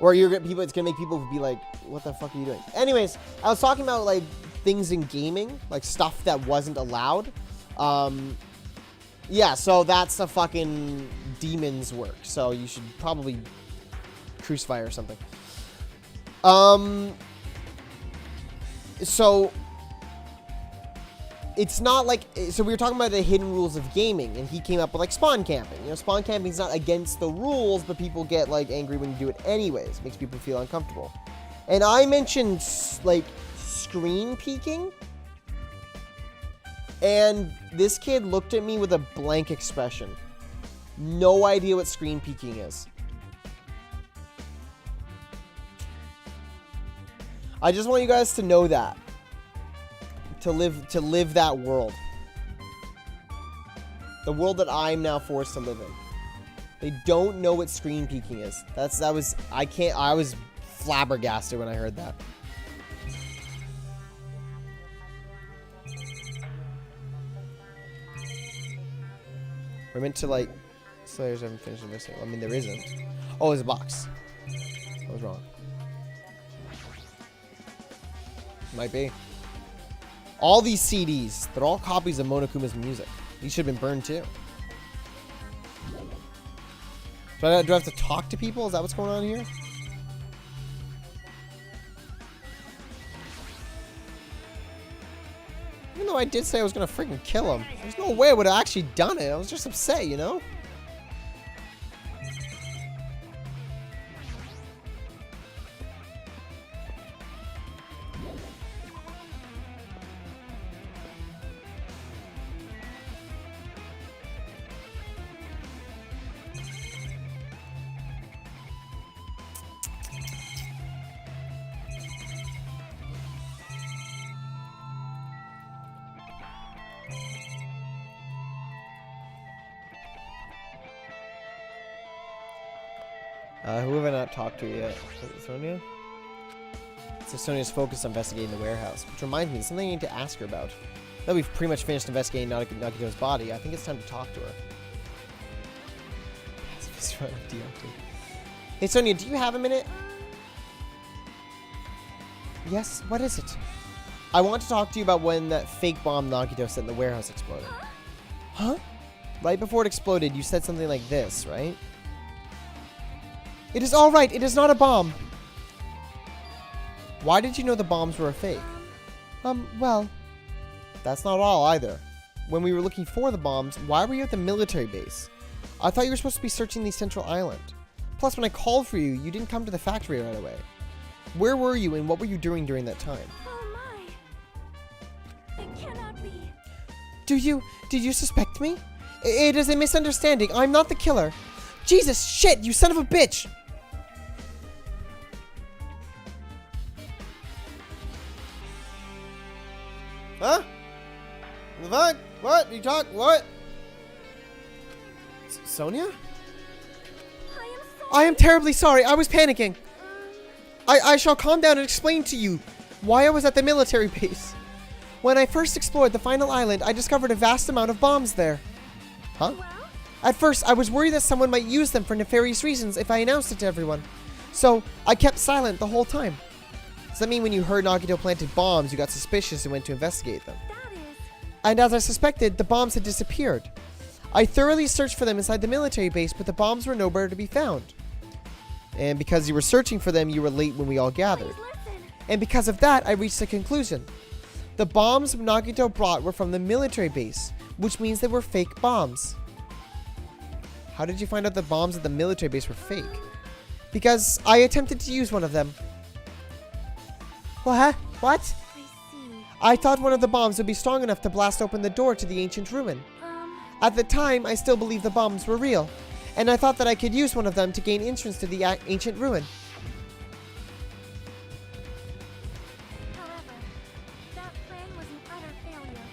S1: Or it's gonna make people be like, what the fuck are you doing? Anyways, I was talking about like things in gaming, like stuff that wasn't allowed. Yeah, so that's the fucking demon's work. So you should probably crucify or something. So it's not like, so we were talking about the hidden rules of gaming, and he came up with like spawn camping. You know, spawn camping is not against the rules, but people get like angry when you do it anyways. It makes people feel uncomfortable. And I mentioned like screen peeking, and this kid looked at me with a blank expression. No idea what screen peeking is. I just want you guys to know that. To live that world. The world that I'm now forced to live in. They don't know what screen peeking is. I was flabbergasted when I heard that. We're meant to like Slayers haven't finished this. I mean there isn't. Oh, there's a box. I was wrong. Might be. All these CDs, they're all copies of Monokuma's music. These should have been burned too. Do I have to talk to people? Is that what's going on here? Even though I did say I was going to freaking kill him. There's no way I would have actually done it. I was just upset, you know? Who have I not talked to yet? Is it Sonia? So Sonia's focused on investigating the warehouse, which reminds me, there's something I need to ask her about. Now that we've pretty much finished investigating Nagito's body, I think it's time to talk to her. Hey Sonia, do you have a minute? Yes, what is it? I want to talk to you about when that fake bomb Nagito set in the warehouse exploded. Huh? Right before it exploded, you said something like this, right? It is all right. It is not a bomb. Why did you know the bombs were a fake? Well, that's not all either. When we were looking for the bombs, why were you at the military base? I thought you were supposed to be searching the central island. Plus, when I called for you, you didn't come to the factory right away. Where were you and what were you doing during that time?
S2: Oh my. It cannot be.
S4: Did you suspect me? It is a misunderstanding. I'm not the killer. Jesus, shit, you son of a bitch!
S1: Huh? The fuck? What? You talk? What? Sonia?
S4: I am terribly sorry. I was panicking. I shall calm down and explain to you why I was at the military base. When I first explored the final island, I discovered a vast amount of bombs there.
S1: Huh? At first, I was worried that someone might use them for nefarious reasons if I announced it to everyone. So, I kept silent the whole time. Does that mean when you heard Nagito planted bombs, you got suspicious and went to investigate them?
S2: That is.
S1: And as I suspected, the bombs had disappeared. I thoroughly searched for them inside the military base, but the bombs were nowhere to be found. And because you were searching for them, you were late when we all gathered.
S2: Please listen.
S1: And because of that, I reached a conclusion. The bombs Nagito brought were from the military base, which means they were fake bombs. How did you find out the bombs at the military base were fake? Because I attempted to use one of them. What?
S2: I see.
S1: I thought one of the bombs would be strong enough to blast open the door to the ancient ruin. At the time, I still believed the bombs were real, and I thought that I could use one of them to gain entrance to the ancient ruin.
S2: However, that plan was an utter failure.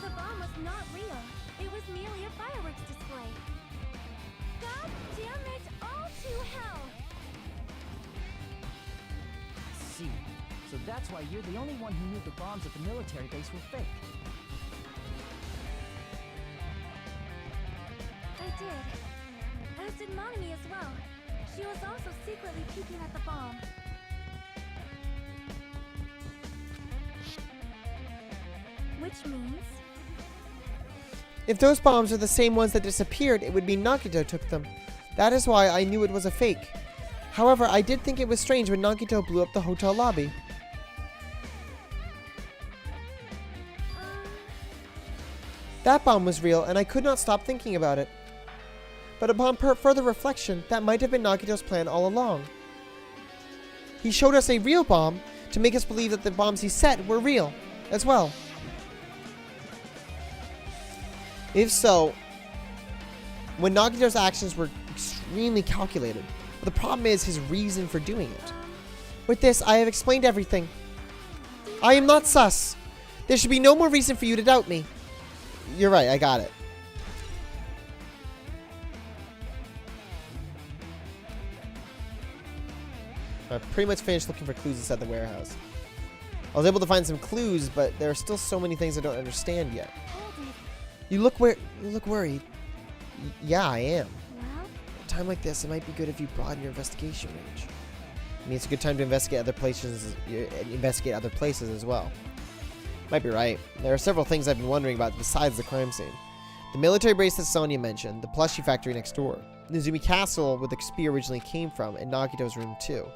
S2: The bomb was not real. It was merely a fireworks display. God damn it all to hell!
S5: See. So that's why you're the only one who knew the bombs at the military base were fake.
S2: I did. As did Monami as well. She was also secretly peeking at the bomb. Which means...
S1: If those bombs are the same ones that disappeared, it would mean Nagito took them. That is why I knew it was a fake. However, I did think it was strange when Nagito blew up the hotel lobby. That bomb was real, and I could not stop thinking about it. But upon further reflection, that might have been Nagito's plan all along. He showed us a real bomb to make us believe that the bombs he set were real as well. If so, when Nagito's actions were extremely calculated, but the problem is his reason for doing it. With this, I have explained everything. I am not sus. There should be no more reason for you to doubt me. You're right, I got it. I pretty much finished looking for clues inside the warehouse. I was able to find some clues, but there are still so many things I don't understand yet.
S2: Hold it.
S1: You look worried. Yeah, I am.
S2: Well,
S1: At a time like this, it might be good if you broaden your investigation range. I mean, it's a good time to investigate other places as well. Might be right. There are several things I've been wondering about besides the crime scene. The military base that Sonia mentioned, the plushie factory next door, the Izumi Castle where the spear originally came from, and Nagito's room too.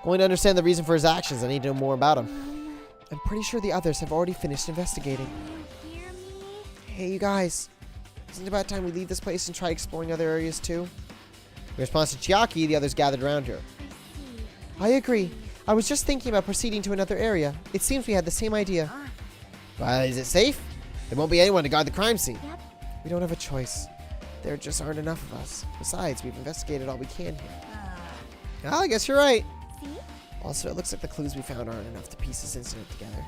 S1: Going to understand the reason for his actions, I need to know more about him. I'm pretty sure the others have already finished investigating.
S2: you hear me?
S1: Hey, you guys. Isn't it about time we leave this place and try exploring other areas too? In response to Chiaki, the others gathered around her.
S2: I see.
S1: I agree. I was just thinking about proceeding to another area. It seems we had the same idea. Well, is it safe? There won't be anyone to guard the crime scene.
S2: Yep.
S1: We don't have a choice. There just aren't enough of us. Besides, we've investigated all we can here. Well, I guess you're right.
S2: See?
S1: Also, it looks like the clues we found aren't enough to piece this incident together.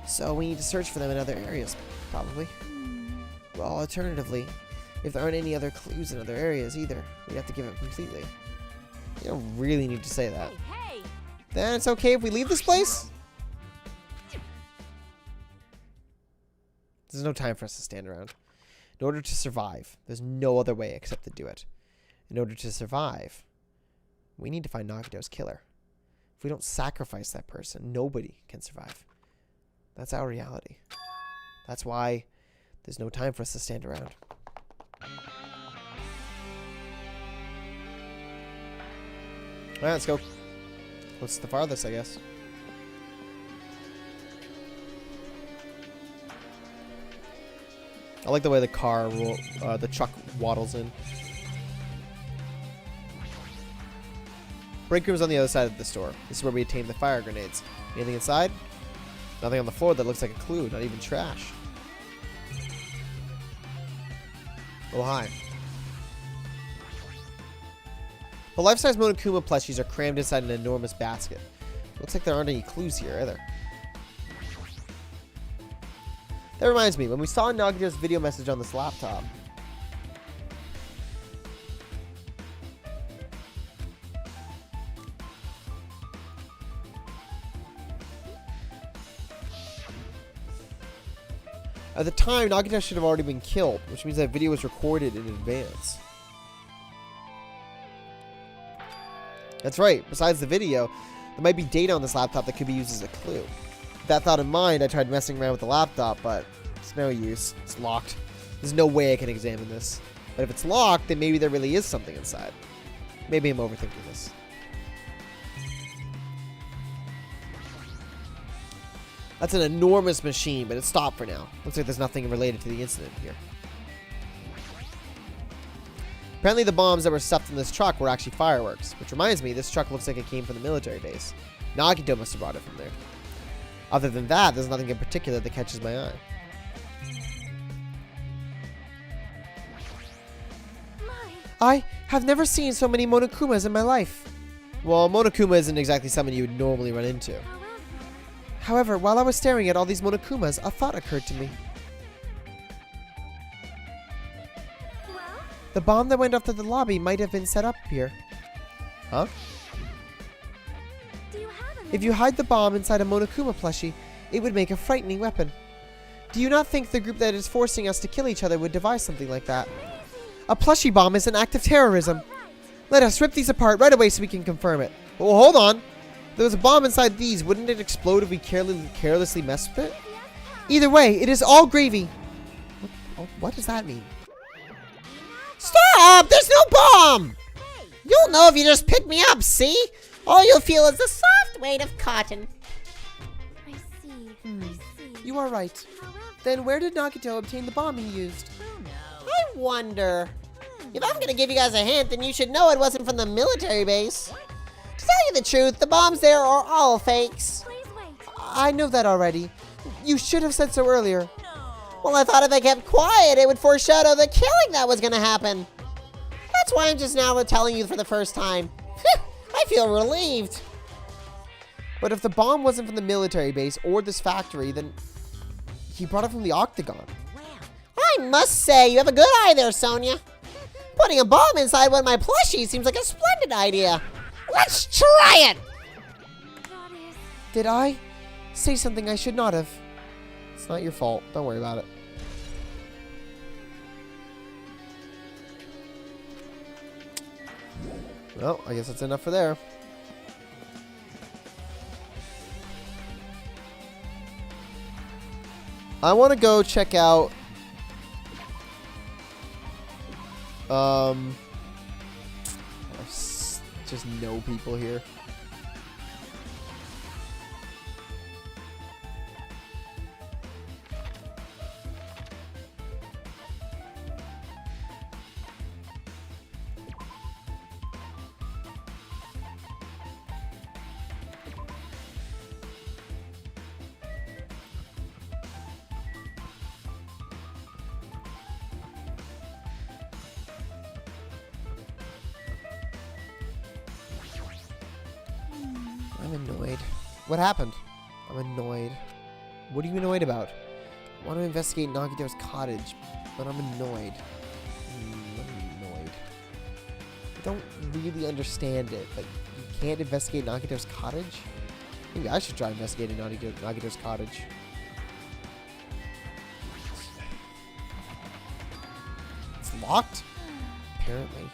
S1: So we need to search for them in other areas, probably. Well, alternatively, if there aren't any other clues in other areas either, we'd have to give up completely. You don't really need to say that.
S2: Hey!
S1: Then it's okay if we leave this place? There's no time for us to stand around. In order to survive, there's no other way except to do it. In order to survive, we need to find Nagito's killer. If we don't sacrifice that person, nobody can survive. That's our reality. That's why there's no time for us to stand around. Alright, let's go. What's the farthest, I guess? I like the way the truck waddles in. Break room's on the other side of the store. This is where we obtain the fire grenades. Anything inside? Nothing on the floor that looks like a clue, not even trash. Oh, hi. The life-size Monokuma plushies are crammed inside an enormous basket. Looks like there aren't any clues here either. That reminds me, when we saw Nagito's video message on this laptop, At the time, Nagito should have already been killed, which means that video was recorded in advance. That's right. Besides the video, there might be data on this laptop that could be used as a clue. With that thought in mind, I tried messing around with the laptop, but it's no use. It's locked. There's no way I can examine this. But if it's locked, then maybe there really is something inside. Maybe I'm overthinking this. That's an enormous machine, but it stopped for now. Looks like there's nothing related to the incident here. Apparently the bombs that were stuffed in this truck were actually fireworks, which reminds me, this truck looks like it came from the military base. Nagito must have brought it from there. Other than that, there's nothing in particular that catches my eye. I have never seen so many Monokumas in my life. Well, Monokuma isn't exactly something you would normally run into. However, while I was staring at all these Monokumas, a thought occurred to me.
S2: Well,
S1: The bomb that went off to the lobby might have been set up here. Huh?
S2: do you have a
S1: If you hide the bomb inside a Monokuma plushie, it would make a frightening weapon. Do you not think the group that is forcing us to kill each other would devise something like that? A plushie bomb is an act of terrorism. Let us rip these apart right away so we can confirm it. Well, hold on. If there was a bomb inside these, wouldn't it explode if we carelessly messed with it? Either way, it is all gravy. What does that mean? Stop! There's no bomb!
S4: You'll know if you just pick me up, see? All you'll feel is the soft weight of cotton.
S2: I see. I see.
S1: You are right.
S2: However,
S1: Then where did Nagito obtain the bomb he used?
S4: I wonder. If I'm gonna give you guys a hint, then you should know it wasn't from the military base. To tell you the truth, the bombs there are all fakes.
S2: please wait.
S1: I know that already. You should have said so earlier.
S4: Well, I thought if I kept quiet, it would foreshadow the killing that was gonna happen. That's why I'm just now telling you for the first time. I feel relieved.
S1: But if the bomb wasn't from the military base or this factory, then he brought it from the Octagon.
S4: I must say, you have a good eye there, Sonia. Putting a bomb inside one of my plushies seems like a splendid idea. Let's try it!
S2: That is.
S1: Did I say something I should not have? It's not your fault. Don't worry about it. Well, I guess that's enough for there. I want to go check out I just know people here. I'm annoyed. What happened? I'm annoyed. What are you annoyed about? I want to investigate Nagito's cottage, but I'm annoyed. I'm annoyed. I don't really understand it, but you can't investigate Nagito's cottage? Maybe I should try investigating Nagito's cottage. It's locked? Apparently.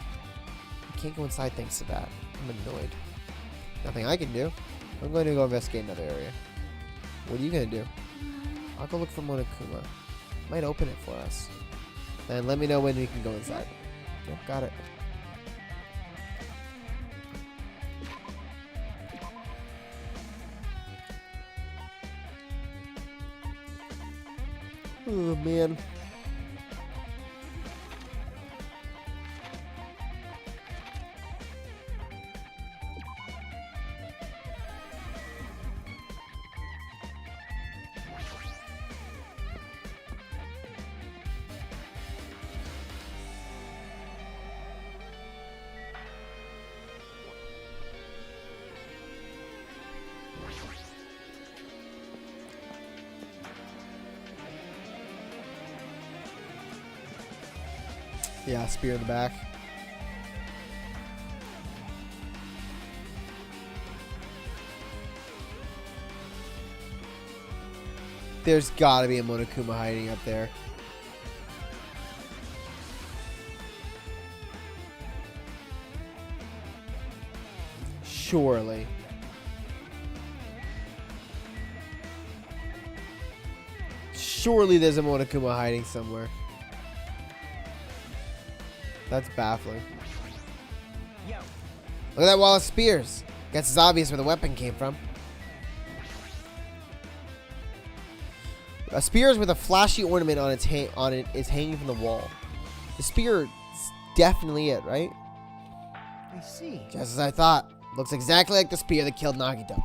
S1: I can't go inside thanks to that. I'm annoyed. Nothing I can do. I'm going to go investigate another area. What are you going to do? I'll go look for Monokuma. Might open it for us. And let me know when we can go inside. Yep, got it. Oh, man. Yeah, spear in the back. There's gotta be a Monokuma hiding up there. Surely. Surely there's a Monokuma hiding somewhere. That's baffling.
S5: Yo.
S1: Look at that wall of spears. Guess it's obvious where the weapon came from. A spear with a flashy ornament on it is hanging from the wall. The spear is definitely it, right?
S5: I see.
S1: Just as I thought. Looks exactly like the spear that killed Nagito.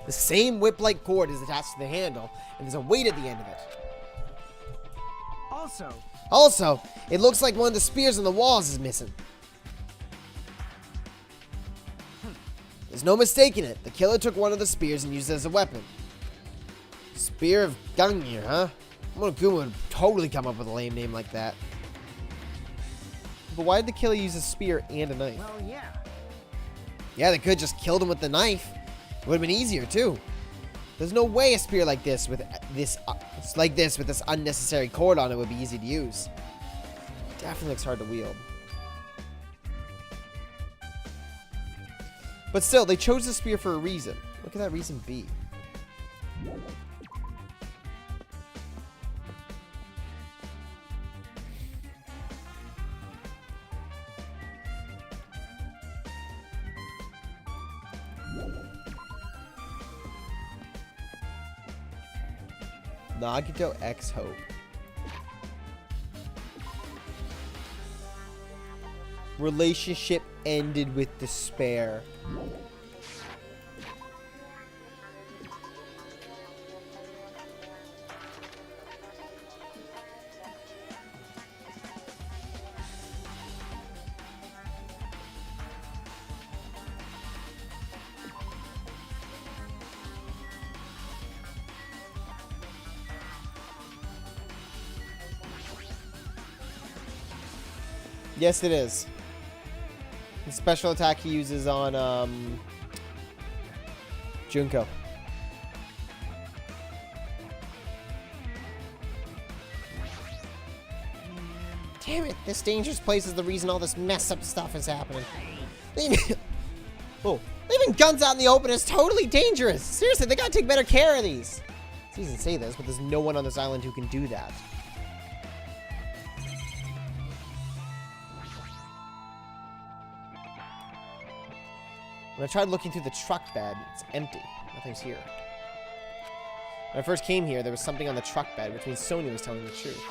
S1: The same whip-like cord is attached to the handle, and there's a weight at the end of it.
S5: Also,
S1: it looks like one of the spears on the walls is missing. There's no mistaking it. The killer took one of the spears and used it as a weapon. Spear of Gungnir, huh? Monokuma would totally come up with a lame name like that. But why did the killer use a spear and a knife?
S5: well, yeah.
S1: Yeah, they could just killed him with the knife. It would have been easier too. There's no way a spear like this with this unnecessary cord on it would be easy to use. Definitely looks hard to wield. But still, they chose the spear for a reason. What could that reason be? Nagito X Hope. Relationship ended with despair. Yes, it is. The special attack he uses on Junko. Damn it, this dangerous place is the reason all this mess up stuff is happening. Leaving guns out in the open is totally dangerous. Seriously, they gotta take better care of these. It's easy to say this, but there's no one on this island who can do that. When I tried looking through the truck bed, it's empty. Nothing's here. When I first came here, there was something on the truck bed, which means Sonya was telling the truth.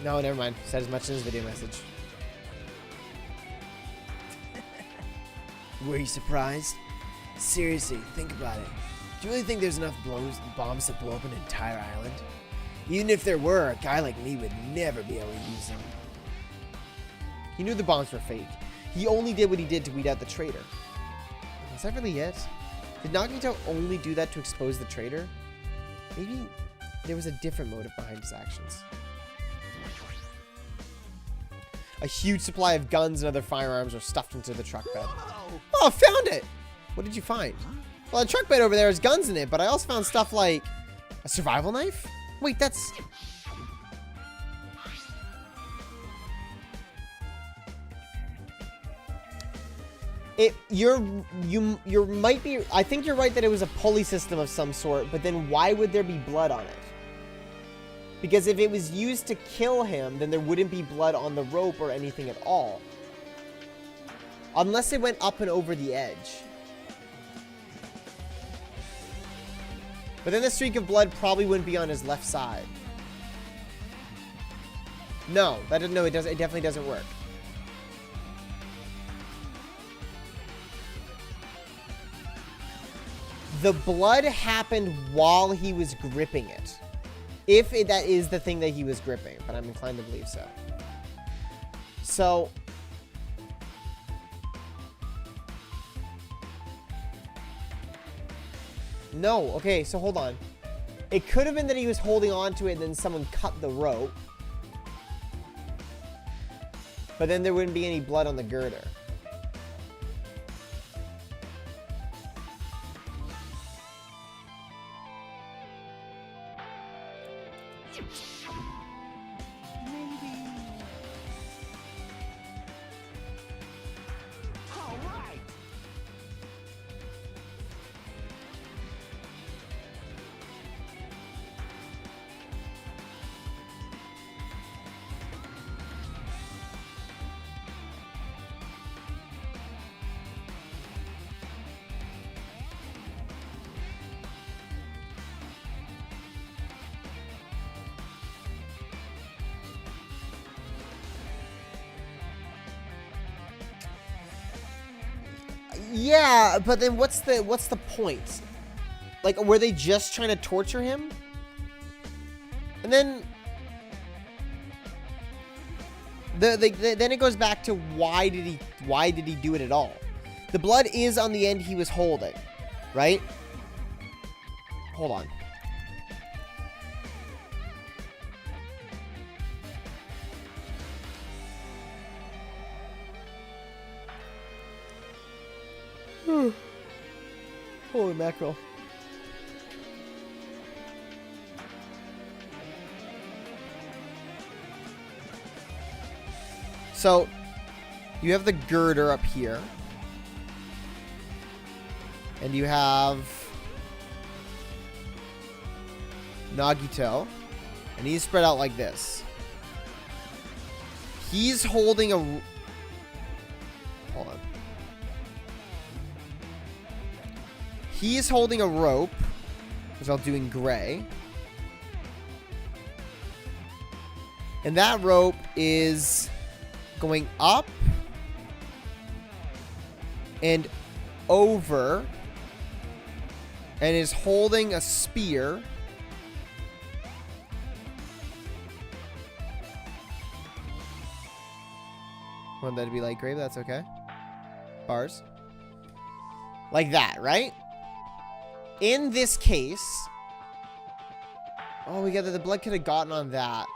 S1: No, never mind. Said as much in his video message. Were you surprised? Seriously, think about it. Do you really think there's enough bombs to blow up an entire island? Even if there were, a guy like me would never be able to use them. He knew the bombs were fake. He only did what he did to weed out the traitor. Is that really it? Did Nagito only do that to expose the traitor? Maybe there was a different motive behind his actions. A huge supply of guns and other firearms are stuffed into the truck bed. Oh, I found it! What did you find? Well, the truck bed over there has guns in it, but I also found stuff like a survival knife? Wait, that's... You might be... I think you're right that it was a pulley system of some sort, but then why would there be blood on it? Because if it was used to kill him, then there wouldn't be blood on the rope or anything at all. Unless it went up and over the edge. But then the streak of blood probably wouldn't be on his left side. No, it definitely doesn't work. The blood happened while he was gripping it. If that is the thing that he was gripping, but I'm inclined to believe so. So... No, okay, so hold on. It could have been that he was holding on to it and then someone cut the rope. But then there wouldn't be any blood on the girder.
S5: Maybe. All right.
S1: Yeah, but then what's the point? Like, were they just trying to torture him? And then then it goes back to why did he do it at all? The blood is on the end he was holding, right? Hold on. Holy mackerel. So, you have the girder up here. And you have Nagito. And he's spread out like this. He's holding a... Hold on. He's holding a rope, which I'll do in gray. And that rope is going up and over and is holding a spear. Want that to be light gray, but that's okay. Bars. Like that, right? In this case... Oh, we got that the blood could have gotten on that.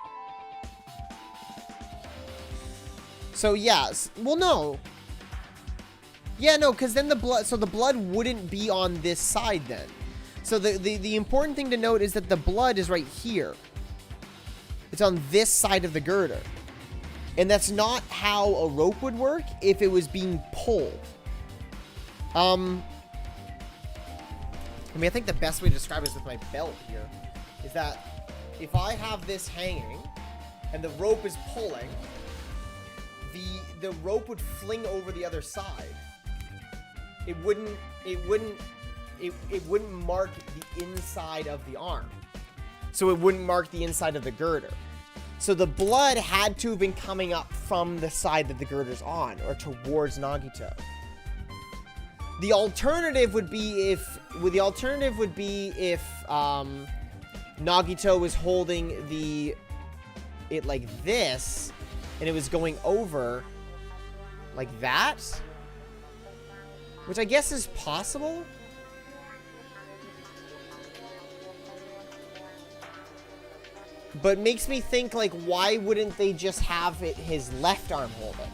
S1: So, yes. Well, no. Yeah, no, because then the blood... So, the blood wouldn't be on this side then. So, the important thing to note is that the blood is right here. It's on this side of the girder. And that's not how a rope would work if it was being pulled. I mean, I think the best way to describe it is with my belt here. Is that if I have this hanging and the rope is pulling, the rope would fling over the other side. It wouldn't mark the inside of the arm. So it wouldn't mark the inside of the girder. So the blood had to have been coming up from the side that the girder's on, or towards Nagito. The alternative would be if Nagito was holding it like this, and it was going over like that, which I guess is possible. But makes me think, like, why wouldn't they just have his left arm hold it?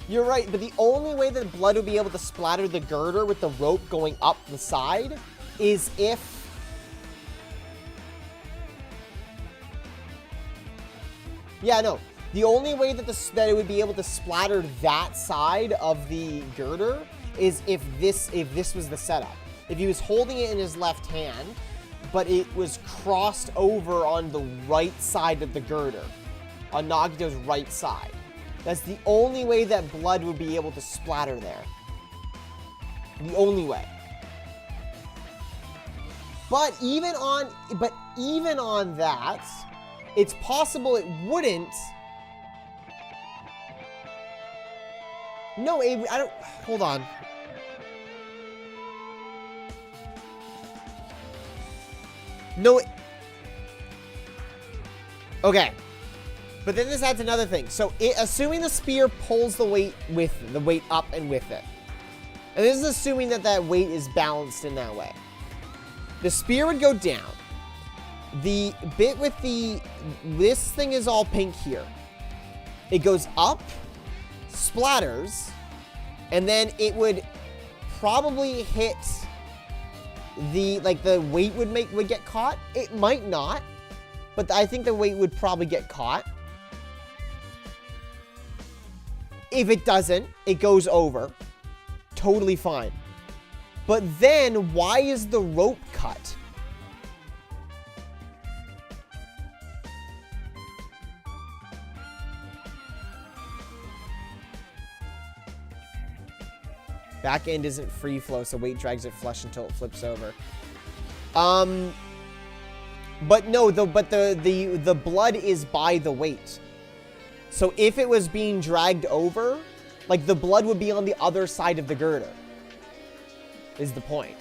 S1: You're right, but the only way that blood would be able to splatter the girder with the rope going up the side is if... Yeah, no. The only way that it would be able to splatter that side of the girder is if this was the setup. If he was holding it in his left hand, but it was crossed over on the right side of the girder, on Nagito's right side. That's the only way that blood would be able to splatter there. The only way. But even on that, it's possible it wouldn't. No, I don't. Hold on. No. Okay. But then this adds another thing. So, assuming the spear pulls the weight up and with it. And this is assuming that weight is balanced in that way. The spear would go down. The bit with this thing is all pink here. It goes up, splatters, and then it would probably hit the, like, the weight would get caught. It might not, but I think the weight would probably get caught. If it doesn't, it goes over. Totally fine. But then, why is the rope cut? Back end isn't free flow, so weight drags it flush until it flips over. But no, the blood is by the weight. So if it was being dragged over, like, the blood would be on the other side of the girder. Is the point.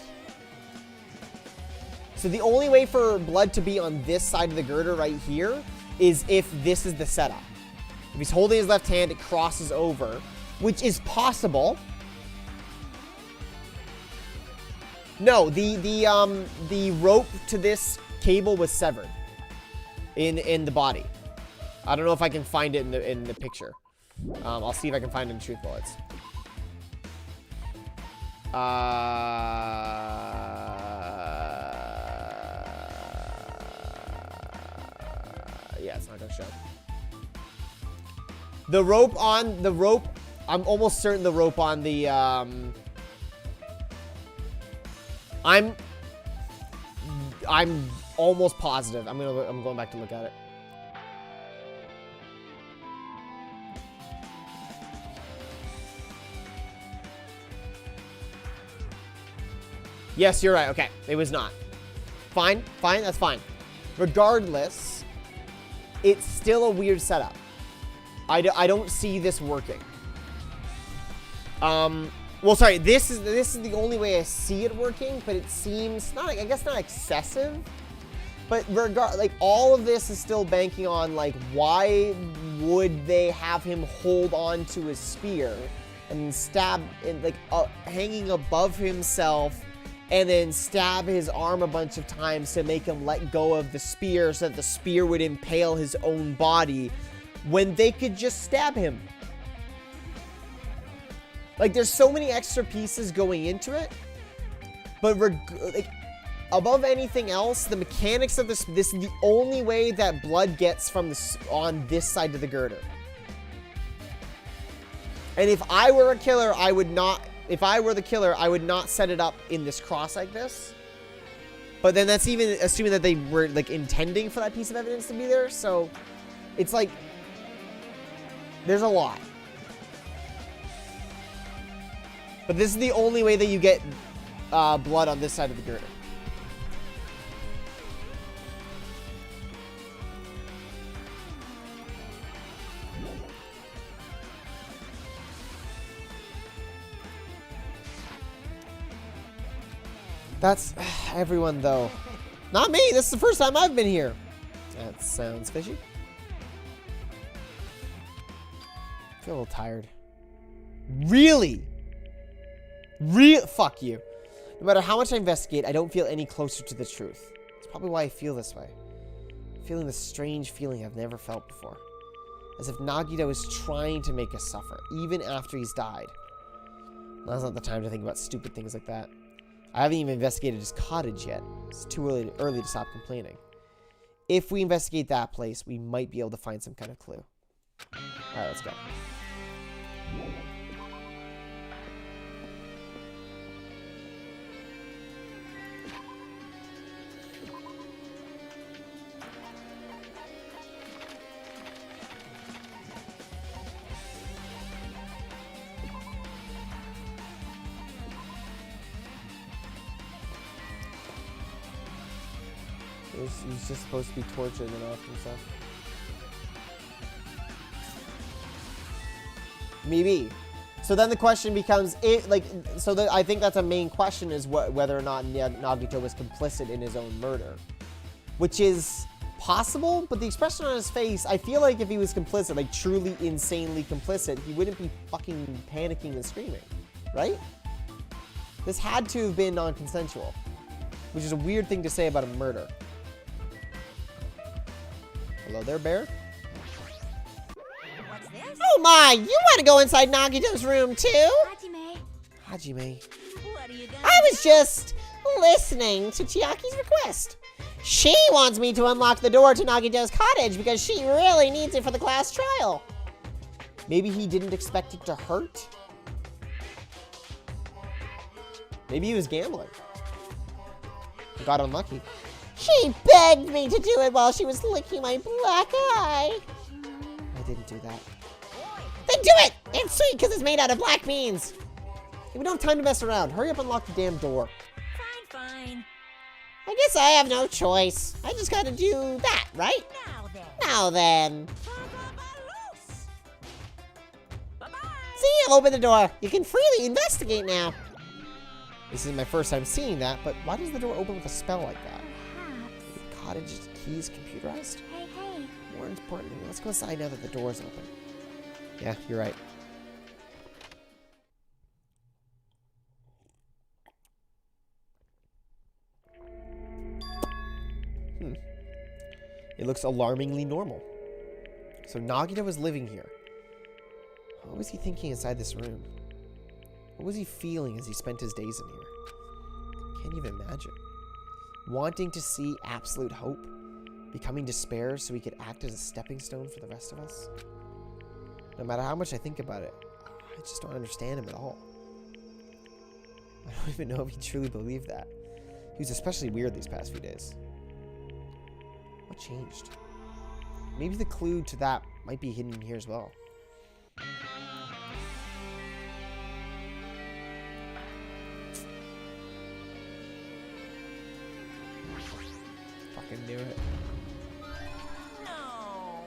S1: So the only way for blood to be on this side of the girder right here is if this is the setup. If he's holding his left hand, it crosses over, which is possible. No, the rope to this cable was severed in the body. I don't know if I can find it in the picture. I'll see if I can find it in Truth Bullets. Yeah, it's not gonna show. The rope, I'm almost certain the rope on the, I'm almost positive. I'm going back to look at it. Yes, you're right. Okay, it was not. Fine, that's fine. Regardless, it's still a weird setup. I don't see this working. Well, sorry, this is the only way I see it working, but it seems not, I guess, not excessive. But like, all of this is still banking on, like, why would they have him hold on to his spear and stab, and, like, hanging above himself, and then stab his arm a bunch of times to make him let go of the spear so that the spear would impale his own body when they could just stab him. Like, there's so many extra pieces going into it, but like, above anything else, the mechanics of this is the only way that blood gets from on this side of the girder. And if I were a killer, I would not. If I were the killer, I would not set it up in this cross like this. But then that's even assuming that they were, like, intending for that piece of evidence to be there. So it's like, there's a lot. But this is the only way that you get blood on this side of the girder. That's everyone, though. Not me. This is the first time I've been here. That sounds fishy. I feel a little tired. Really? Fuck you. No matter how much I investigate, I don't feel any closer to the truth. It's probably why I feel this way. I'm feeling this strange feeling I've never felt before. As if Nagito is trying to make us suffer, even after he's died. Now's not the time to think about stupid things like that. I haven't even investigated his cottage yet. It's too early to stop complaining. If we investigate that place, we might be able to find some kind of clue. Alright, let's go. He's just supposed to be tortured and off himself. Maybe. So then the question becomes, I think that's a main question, is whether or not Nagito was complicit in his own murder. Which is possible, but the expression on his face, I feel like if he was complicit, like truly insanely complicit, he wouldn't be fucking panicking and screaming, right? This had to have been non-consensual, which is a weird thing to say about a murder. Hello there, bear.
S2: What's this?
S4: Oh my, you want to go inside Nagito's room too?
S2: Hajime.
S1: Hajime. I was just listening to Chiaki's request. She wants me to unlock the door to Nagito's cottage because she really needs it for the class trial. Maybe he didn't expect it to hurt? Maybe he was gambling. Got unlucky. She begged me to do it while she was licking my black eye. I didn't do that. Then do it! It's sweet because it's made out of black beans. Hey, we don't have time to mess around. Hurry up and lock the damn door.
S2: Fine.
S1: I guess I have no choice. I just gotta do that, right? Now then.
S2: Bye-bye.
S1: See, I've opened the door. You can freely investigate now. This isn't my first time seeing that, but why does the door open with a spell like that?
S2: Perhaps.
S1: The cottage keys computerized?
S2: Hey.
S1: More importantly, let's go inside now that the door's open. Yeah, you're right. It looks alarmingly normal. So Nagito was living here. What was he thinking inside this room? What was he feeling as he spent his days in here? Can't even imagine. Wanting to see absolute hope, becoming despair so he could act as a stepping stone for the rest of us. No matter how much I think about it, I just don't understand him at all. I don't even know if he truly believed that. He was especially weird these past few days. What changed? Maybe the clue to that might be hidden in here as well. Fucking knew it.
S2: No.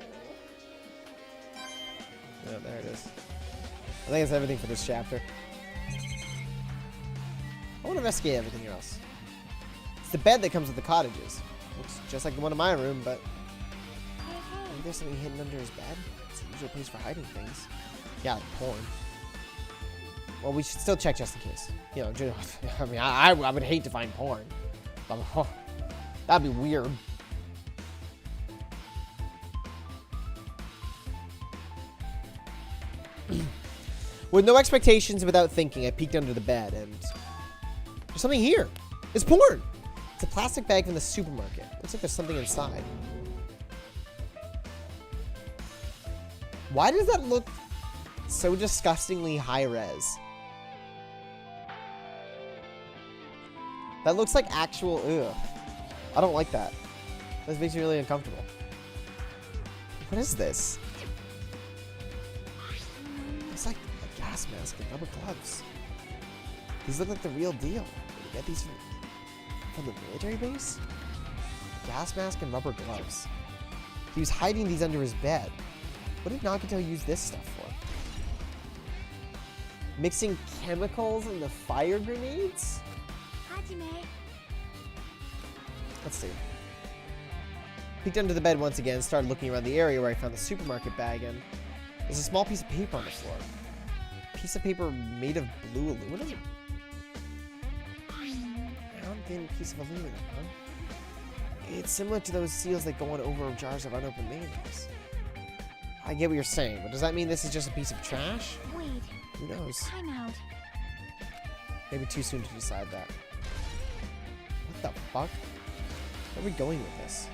S1: Yeah, there it is. I think that's everything for this chapter. I want to investigate everything else. It's the bed that comes with the cottages. Looks just like the one in my room, but maybe there's something hidden under his bed. It's the usual place for hiding things. Yeah, like porn. Well, we should still check just in case. You know, I mean, I would hate to find porn. That'd be weird. With no expectations and without thinking, I peeked under the bed and there's something here. It's porn. It's a plastic bag from the supermarket. Looks like there's something inside. Why does that look so disgustingly high res? That looks like actual, ugh. I don't like that. This makes me really uncomfortable. What is this? It's like a gas mask and rubber gloves. These look like the real deal. Did you get these from the military base? Gas mask and rubber gloves. He was hiding these under his bed. What did Nagito use this stuff for? Mixing chemicals into fire grenades?
S2: Hajime.
S1: Let's see. Peeked under the bed once again, started looking around the area where I found the supermarket bag, and there's a small piece of paper on the floor. Piece of paper made of blue aluminum? Round thin piece of aluminum, huh? It's similar to those seals that go on over jars of unopened mayonnaise. I get what you're saying, but does that mean this is just a piece of trash?
S2: Wait.
S1: Who knows?
S2: Time out.
S1: Maybe too soon to decide that. What the fuck? Where are we going with this?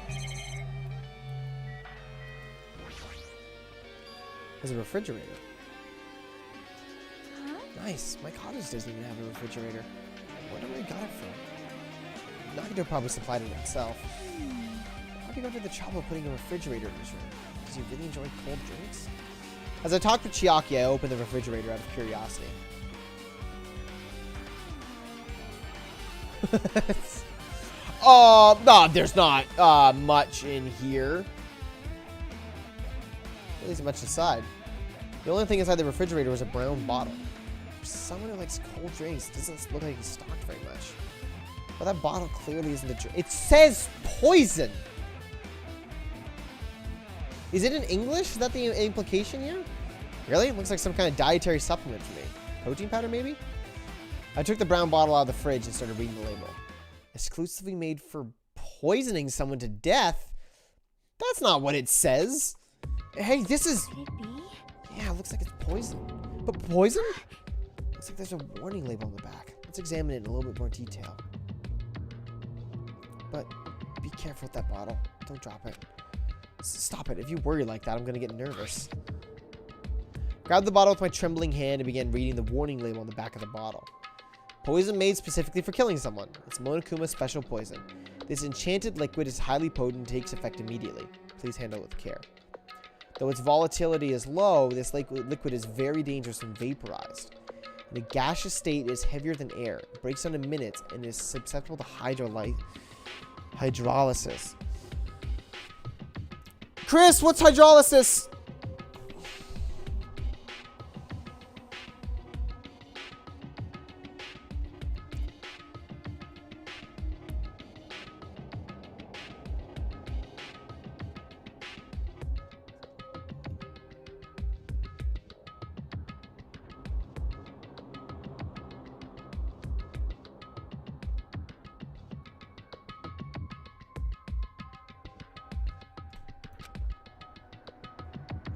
S1: There's a refrigerator.
S2: Huh?
S1: Nice. My cottage doesn't even have a refrigerator. I wonder where he got it from. Nagito probably supplied it himself. Why do you go to the trouble of putting a refrigerator in his room? Does he really enjoy cold drinks? As I talked with Chiaki, I opened the refrigerator out of curiosity. No, there's not much in here. There isn't much inside. The only thing inside the refrigerator was a brown bottle. For someone who likes cold drinks, it doesn't look like he's stocked very much. But that bottle clearly isn't the drink. It says poison! Is it in English? Is that the implication here? Really? It looks like some kind of dietary supplement to me. Protein powder, maybe? I took the brown bottle out of the fridge and started reading the label. Exclusively made for poisoning someone to death? That's not what it says. Hey, this is...
S2: Could it be?
S1: Yeah, it looks like it's poison. But poison? Looks like there's a warning label on the back. Let's examine it in a little bit more detail. But be careful with that bottle. Don't drop it. Stop it. If you worry like that, I'm going to get nervous. Grabbed the bottle with my trembling hand and began reading the warning label on the back of the bottle. Poison made specifically for killing someone. It's Monokuma's special poison. This enchanted liquid is highly potent and takes effect immediately. Please handle it with care. Though its volatility is low, this liquid is very dangerous when vaporized. In a gaseous state, it is heavier than air. It breaks down in minutes and is susceptible to hydrolysis. Chris, what's hydrolysis?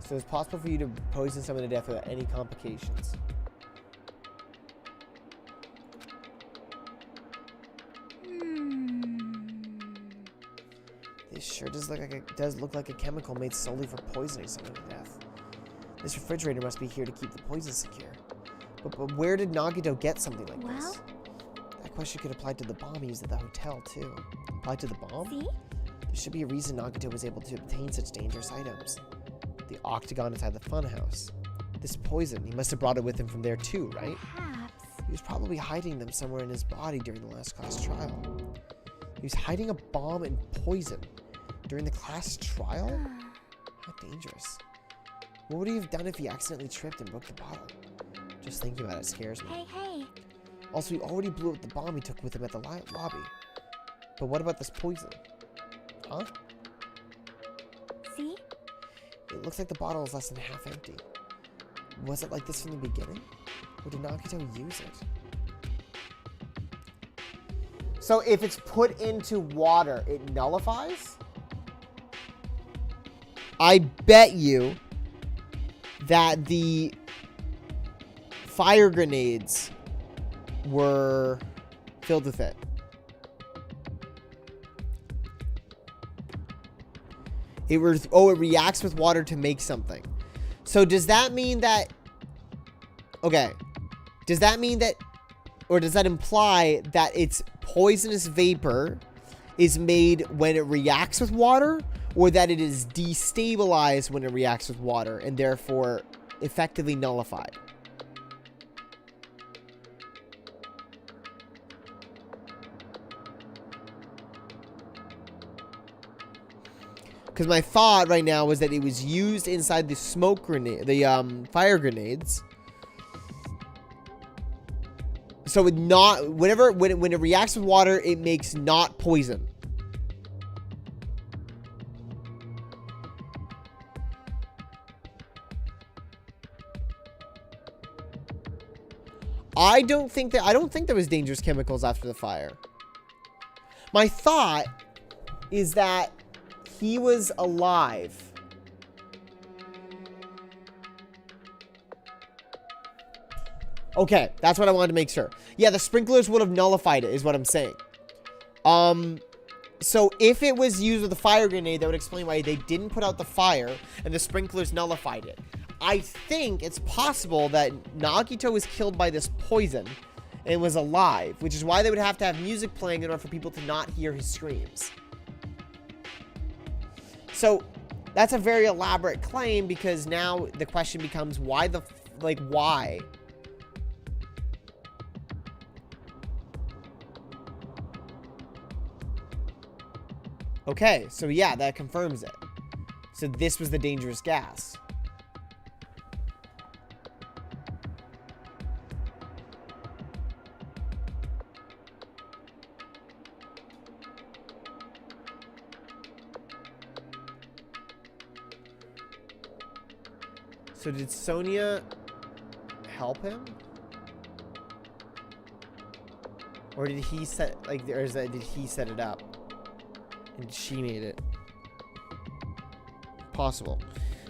S1: So it's possible for you to poison someone to death without any complications. This sure does look like a chemical made solely for poisoning someone to death. This refrigerator must be here to keep the poison secure. But where did Nagito get something like this? That question could apply to the bomb used at the hotel too. Apply to the bomb?
S2: See?
S1: There should be a reason Nagito was able to obtain such dangerous items. The octagon inside the funhouse. This poison, he must have brought it with him from there too, right?
S2: Perhaps.
S1: He was probably hiding them somewhere in his body during the last class trial. He was hiding a bomb and poison during the class trial? How dangerous. What would he have done if he accidentally tripped and broke the bottle? Just thinking about it scares me.
S2: Hey.
S1: Also, he already blew up the bomb he took with him at the lobby. But what about this poison? Huh?
S2: See?
S1: It looks like the bottle is less than half empty. Was it like this from the beginning? Or did Nagito use it? So if it's put into water, it nullifies? I bet you that the fire grenades were filled with it. It reacts with water to make something. So does that mean that... Okay. Does that mean that... Or does that imply that its poisonous vapor is made when it reacts with water? Or that it is destabilized when it reacts with water and therefore effectively nullified? Because my thought right now was that it was used inside the smoke grenade, the fire grenades. So it not when it reacts with water, it makes not poison. I don't think there was dangerous chemicals after the fire. My thought is that he was alive. Okay, that's what I wanted to make sure. Yeah, the sprinklers would have nullified it, is what I'm saying. So if it was used with a fire grenade, that would explain why they didn't put out the fire and the sprinklers nullified it. I think it's possible that Nagito was killed by this poison and was alive, which is why they would have to have music playing in order for people to not hear his screams. So that's a very elaborate claim, because now the question becomes why why? Okay, so yeah, that confirms it. So this was the dangerous gas. So did Sonia help him? Or did he set, did he set it up? And she made it. Possible.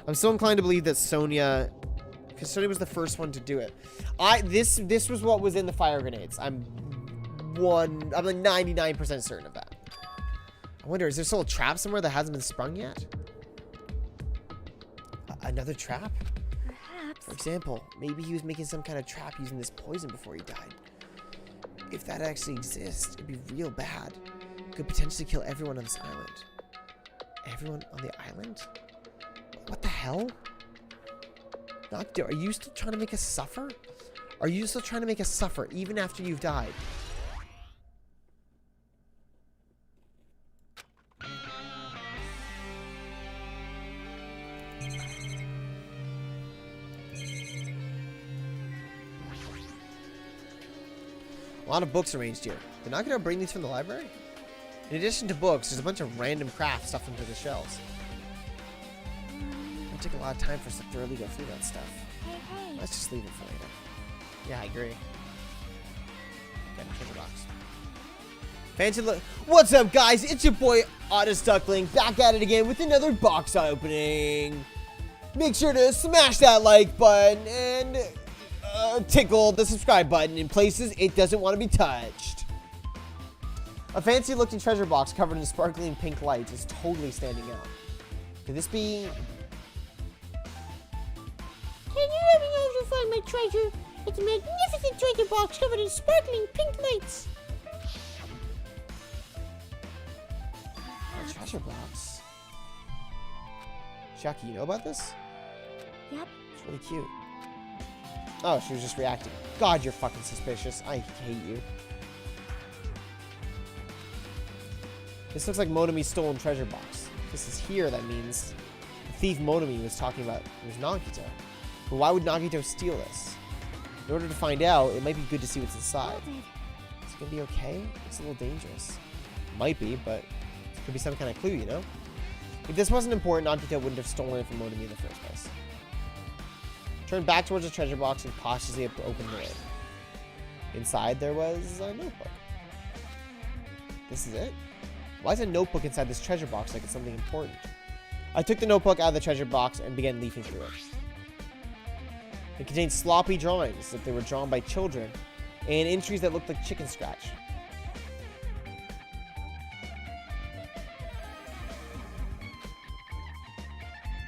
S1: I'm still inclined to believe that Sonia, because Sony was the first one to do it. This was what was in the fire grenades. I'm like 99% certain of that. I wonder, is there still a trap somewhere that hasn't been sprung yet? Another trap?
S2: Perhaps.
S1: For example, maybe he was making some kind of trap using this poison before he died. If that actually exists, it'd be real bad. It could potentially kill everyone on this island. Everyone on the island? What the hell? Nocto, are you still trying to make us suffer? Are you still trying to make us suffer even after you've died? A lot of books arranged here. They're not going to bring these from the library? In addition to books, there's a bunch of random crafts stuffed into the shelves. It'll take a lot of time for us to thoroughly go through that stuff.
S2: Hey.
S1: Let's just leave it for later. Yeah, I agree. Got a treasure box. Fancy look. What's up, guys? It's your boy, Honest Duckling, back at it again with another box opening. Make sure to smash that like button and tickle the subscribe button in places it doesn't want to be touched. A fancy looking treasure box covered in sparkling pink lights is totally standing out. Could this be...
S4: Can you let me know if you find my treasure? It's a magnificent treasure box covered in sparkling pink lights.
S1: A treasure box? Jackie, you know about this?
S2: Yep.
S1: It's really cute. Oh, she was just reacting. God, you're fucking suspicious. I hate you. This looks like Monami's stolen treasure box. If this is here, that means the thief Monami was talking about was Nagito. But why would Nagito steal this? In order to find out, it might be good to see what's inside. Is it gonna be okay? It's a little dangerous. Might be, but it could be some kind of clue, you know? If this wasn't important, Nagito wouldn't have stolen it from Monami in the first place. Turned back towards the treasure box and cautiously opened the lid. Inside there was a notebook. This is it? Why is a notebook inside this treasure box like it's something important? I took the notebook out of the treasure box and began leafing through it. It contained sloppy drawings that they were drawn by children and entries that looked like chicken scratch.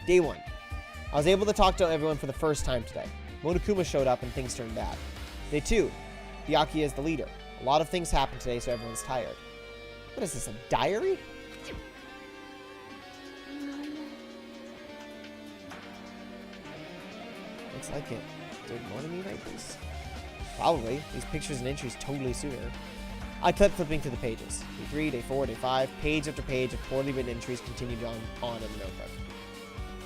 S1: Day 1. I was able to talk to everyone for the first time today. Monokuma showed up and things turned bad. Day 2. Byakuya is the leader. A lot of things happened today, so everyone's tired. What is this, a diary? Looks like it. Did Monami write this? Probably. These pictures and entries totally suit her. I kept flipping through the pages. Day 3, day 4, day 5, page after page of poorly written entries continued on in the notebook.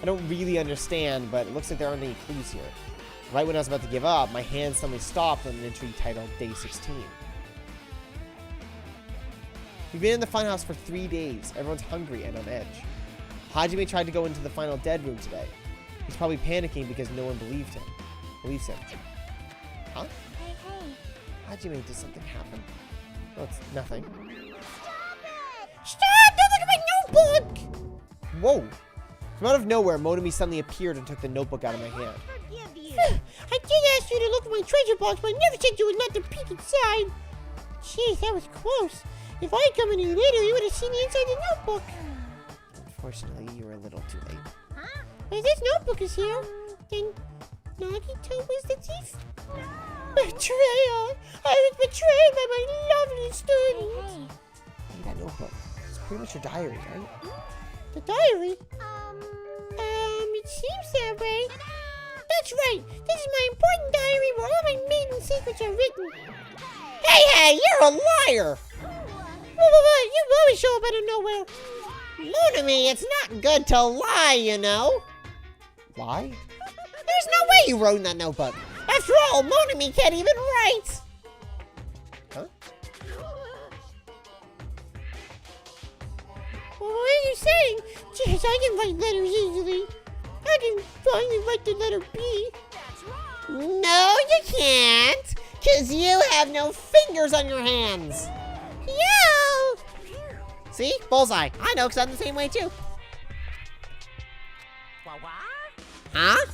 S1: I don't really understand, but it looks like there aren't any clues here. Right when I was about to give up, my hand suddenly stopped on an entry titled Day 16. We've been in the funhouse for 3 days. Everyone's hungry and on edge. Hajime tried to go into the final dead room today. He's probably panicking because no one believes him. Huh?
S2: Hey.
S1: Hajime, did something happen? No, it's nothing.
S4: Stop! Don't look at my notebook!
S1: Whoa! From out of nowhere, Monami suddenly appeared and took the notebook out of my hand.
S2: Forgive you.
S4: I did ask you to look at my treasure box, but I never said you would let them peek inside. Jeez, that was close. If I had come any later, you would have seen the inside of the notebook.
S1: Unfortunately, you were a little too late.
S2: Huh?
S4: If this notebook is here, then Nagito was the thief? Betrayal! I was betrayed by my lovely student!
S2: Hey.
S1: That notebook. It's pretty much your diary, right?
S4: The diary? It seems that way.
S2: Ta-da!
S4: That's right. This is my important diary where all my maiden secrets are written. Hey, you're a liar! What? You always show up out of nowhere. Monami, it's not good to lie, you know.
S1: Lie?
S4: There's no way you wrote in that notebook. After all, Monami can't even write.
S1: Huh?
S4: What are you saying? Jeez, I can write letters easily. I can finally write the letter B.
S2: That's wrong.
S4: No, you can't. Because you have no fingers on your hands. Yo! See? Bullseye. I know, because I'm the same way, too.
S3: What?
S4: Huh?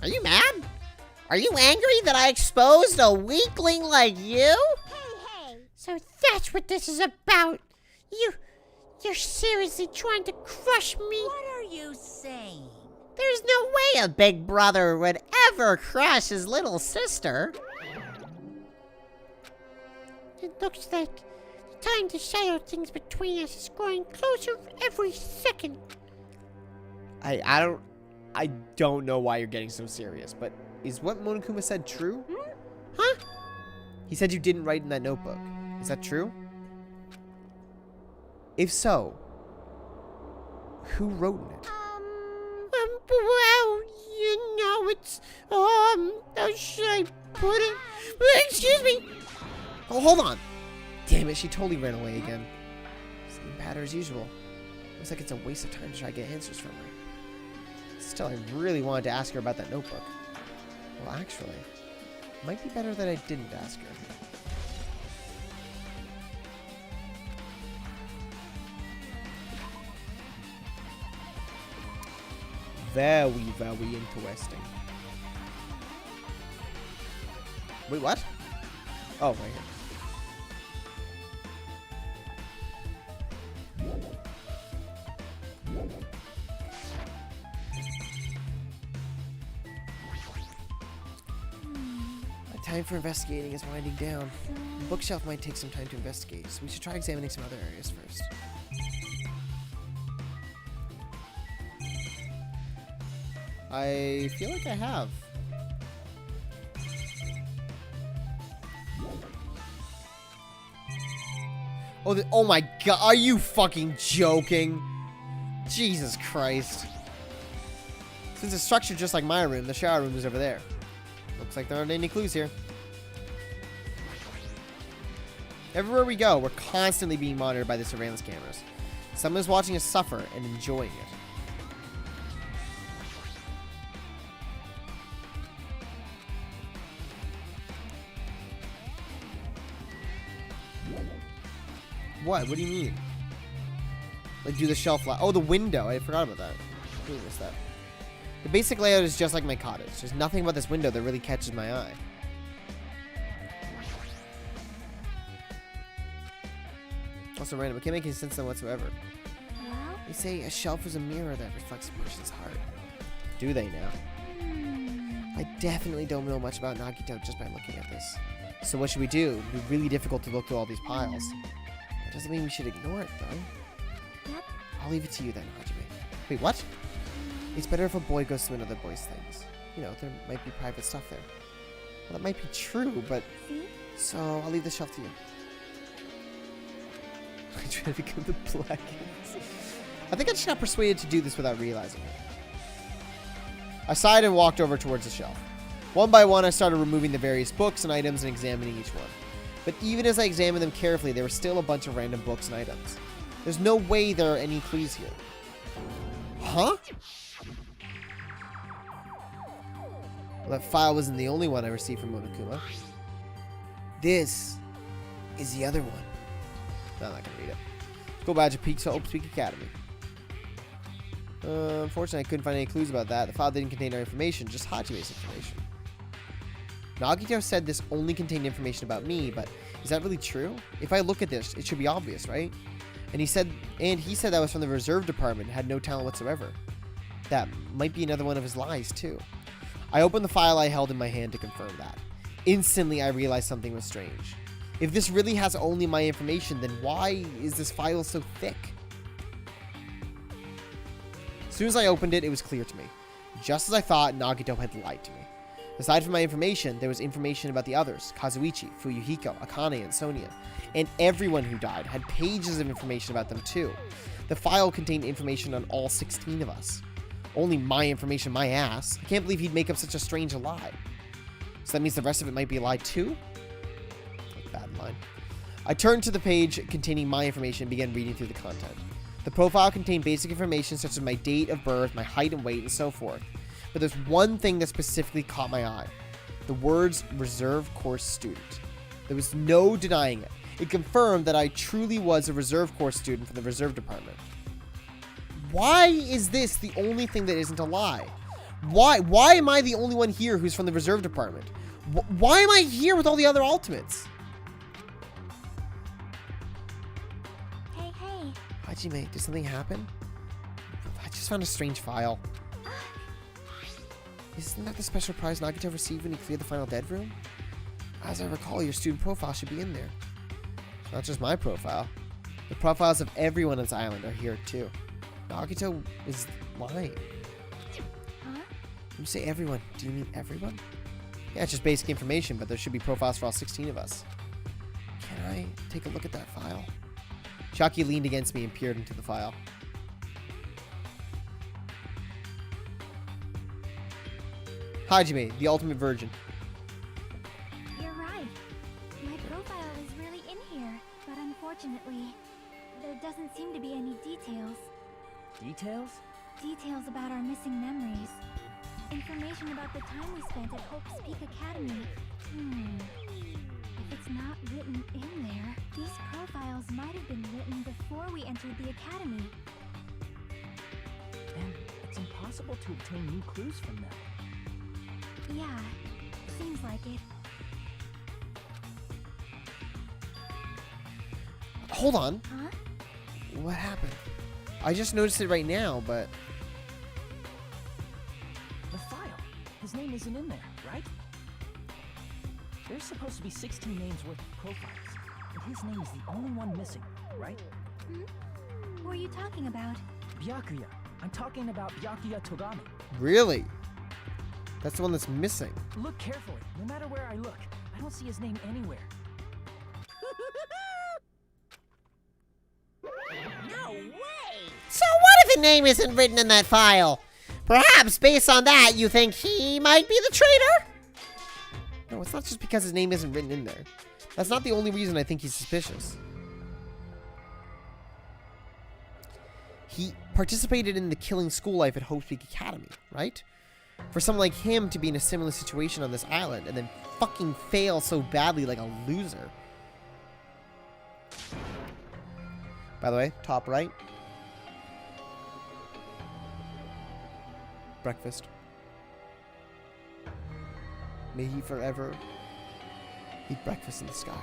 S4: Are you mad?
S1: Are you angry that I exposed a weakling like you?
S2: Hey!
S4: So that's what this is about. You're seriously trying to crush me?
S6: What are you saying?
S1: There's no way a big brother would ever crush his little sister.
S4: It looks like the time to settle things between us is growing closer every second.
S1: I don't know why you're getting so serious, but is what Monokuma said true?
S4: Huh?
S1: He said you didn't write in that notebook. Is that true? If so, who wrote in it?
S4: Well, you know, it's, how should I put it? Excuse me!
S1: Oh, hold on! Damn it, she totally ran away again. Same pattern as usual. Looks like it's a waste of time to try to get answers from her. Still, I really wanted to ask her about that notebook. Well, actually, it might be better that I didn't ask her. Very, very interesting. Wait, what? Oh, right here. My time for investigating is winding down. The bookshelf might take some time to investigate, so we should try examining some other areas first. I feel like I have. Oh my god, are you fucking joking? Jesus Christ. Since it's structured just like my room, the shower room is over there. Looks like there aren't any clues here. Everywhere we go, we're constantly being monitored by the surveillance cameras. Someone is watching us suffer and enjoying it. What? What do you mean? Like, do the shelf light? Oh, the window. I forgot about that. I completely missed that. The basic layout is just like my cottage. There's nothing about this window that really catches my eye. Also random. It can't make any sense then whatsoever.
S2: Well,
S1: They say a shelf is a mirror that reflects a person's heart. Do they now? I definitely don't know much about Nagito just by looking at this. So what should we do? It'd be really difficult to look through all these piles. That doesn't mean we should ignore it, though.
S2: Yep.
S1: I'll leave it to you then, Hajime. Wait, what? It's better if a boy goes through another boy's things. You know, there might be private stuff there. Well, that might be true, but...
S2: See?
S1: So, I'll leave the shelf to you. I try to become the blackest. I think I just got persuaded to do this without realizing it. I sighed and walked over towards the shelf. One by one, I started removing the various books and items and examining each one. But even as I examined them carefully, there were still a bunch of random books and items. There's no way there are any clues here. Huh? Well, that file wasn't the only one I received from Monokuma. This is the other one. No, I'm not gonna read it. Go badge of Peaks Hope Peak Academy. Unfortunately, I couldn't find any clues about that. The file didn't contain our information, just Hajime's information. Nagito said this only contained information about me, but is that really true? If I look at this, it should be obvious, right? And he said that was from the reserve department, had no talent whatsoever. That might be another one of his lies, too. I opened the file I held in my hand to confirm that. Instantly, I realized something was strange. If this really has only my information, then why is this file so thick? As soon as I opened it, it was clear to me. Just as I thought, Nagito had lied to me. Aside from my information, there was information about the others, Kazuichi, Fuyuhiko, Akane, and Sonia. And everyone who died had pages of information about them too. The file contained information on all 16 of us. Only my information, my ass. I can't believe he'd make up such a strange lie. So that means the rest of it might be a lie too? Bad line. I turned to the page containing my information and began reading through the content. The profile contained basic information such as my date of birth, my height and weight, and so forth. But there's one thing that specifically caught my eye. The words reserve course student. There was no denying it. It confirmed that I truly was a reserve course student from the reserve department. Why is this the only thing that isn't a lie? Why am I the only one here who's from the reserve department? Why am I here with all the other ultimates?
S2: Hey, hey.
S1: Hajime, did something happen? I just found a strange file. Isn't that the special prize Nagito received when he cleared the final dead room? As I recall, your student profile should be in there. Not just my profile. The profiles of everyone on this island are here too. Nagito is lying.
S2: Huh?
S1: When you say everyone, do you mean everyone? Yeah, it's just basic information, but there should be profiles for all 16 of us. Can I take a look at that file? Chucky leaned against me and peered into the file. Hajime, the ultimate virgin.
S2: You're right. My profile is really in here, but unfortunately, there doesn't seem to be any details.
S5: Details?
S2: Details about our missing memories. Information about the time we spent at Hope's Peak Academy. If it's not written in there, these profiles might have been written before we entered the academy.
S5: And it's impossible to obtain new clues from them.
S2: Yeah, seems like it.
S1: Hold on.
S2: Huh?
S1: What happened? I just noticed it right now, but...
S5: The file. His name isn't in there, right? There's supposed to be 16 names worth of profiles, but his name is the only one missing, right?
S2: Who are you talking about?
S5: Byakuya. I'm talking about Byakuya Togami.
S1: Really? That's the one that's missing.
S5: Look carefully. No matter where I look, I don't see his name anywhere.
S3: No way!
S4: So what if the name isn't written in that file? Perhaps, based on that, you think he might be the traitor?
S1: No, it's not just because his name isn't written in there. That's not the only reason I think he's suspicious. He participated in the killing school life at Hope's Peak Academy, right? For someone like him to be in a similar situation on this island and then fucking fail so badly like a loser. By the way, top right. Breakfast. May he forever eat breakfast in the sky.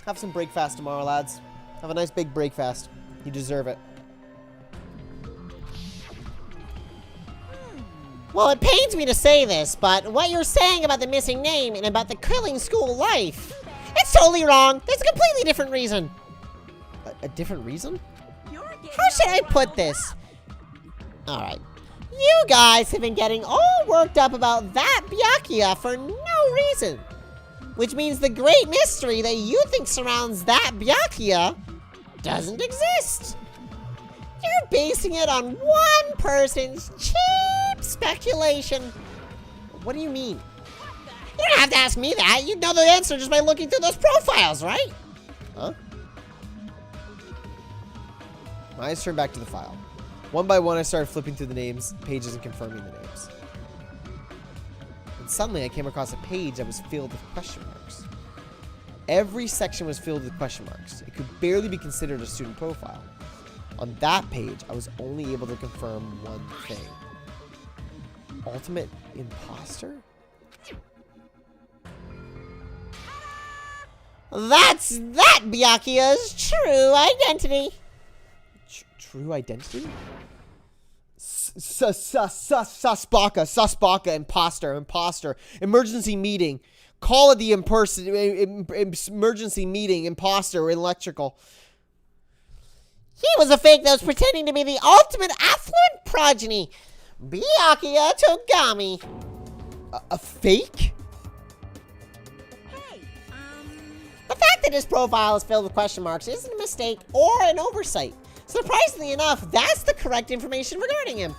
S1: Have some breakfast tomorrow, lads. Have a nice big breakfast. You deserve it.
S4: Well, it pains me to say this, but what you're saying about the missing name and about the killing school life, it's totally wrong. There's a completely different reason.
S1: A different reason?
S4: How should I put this? Alright. You guys have been getting all worked up about that Byakuya for no reason. Which means the great mystery that you think surrounds that Byakuya doesn't exist. You're basing it on one person's cheap speculation.
S1: What do you mean?
S4: You don't have to ask me that. You'd know the answer just by looking through those profiles, right?
S1: Huh? My eyes turned back to the file. One by one, I started flipping through the names, pages, and confirming the names. And suddenly, I came across a page that was filled with question marks. Every section was filled with question marks. It could barely be considered a student profile. On that page, I was only able to confirm one thing. Ultimate imposter?
S4: That's that Byakuya's true identity.
S1: True identity? Suspaka, imposter, emergency meeting. Call it the emergency meeting, imposter, electrical.
S4: He was a fake that was pretending to be the ultimate affluent progeny, Byakuya Togami.
S1: A fake?
S4: The fact that his profile is filled with question marks isn't a mistake or an oversight. Surprisingly enough, that's the correct information regarding him.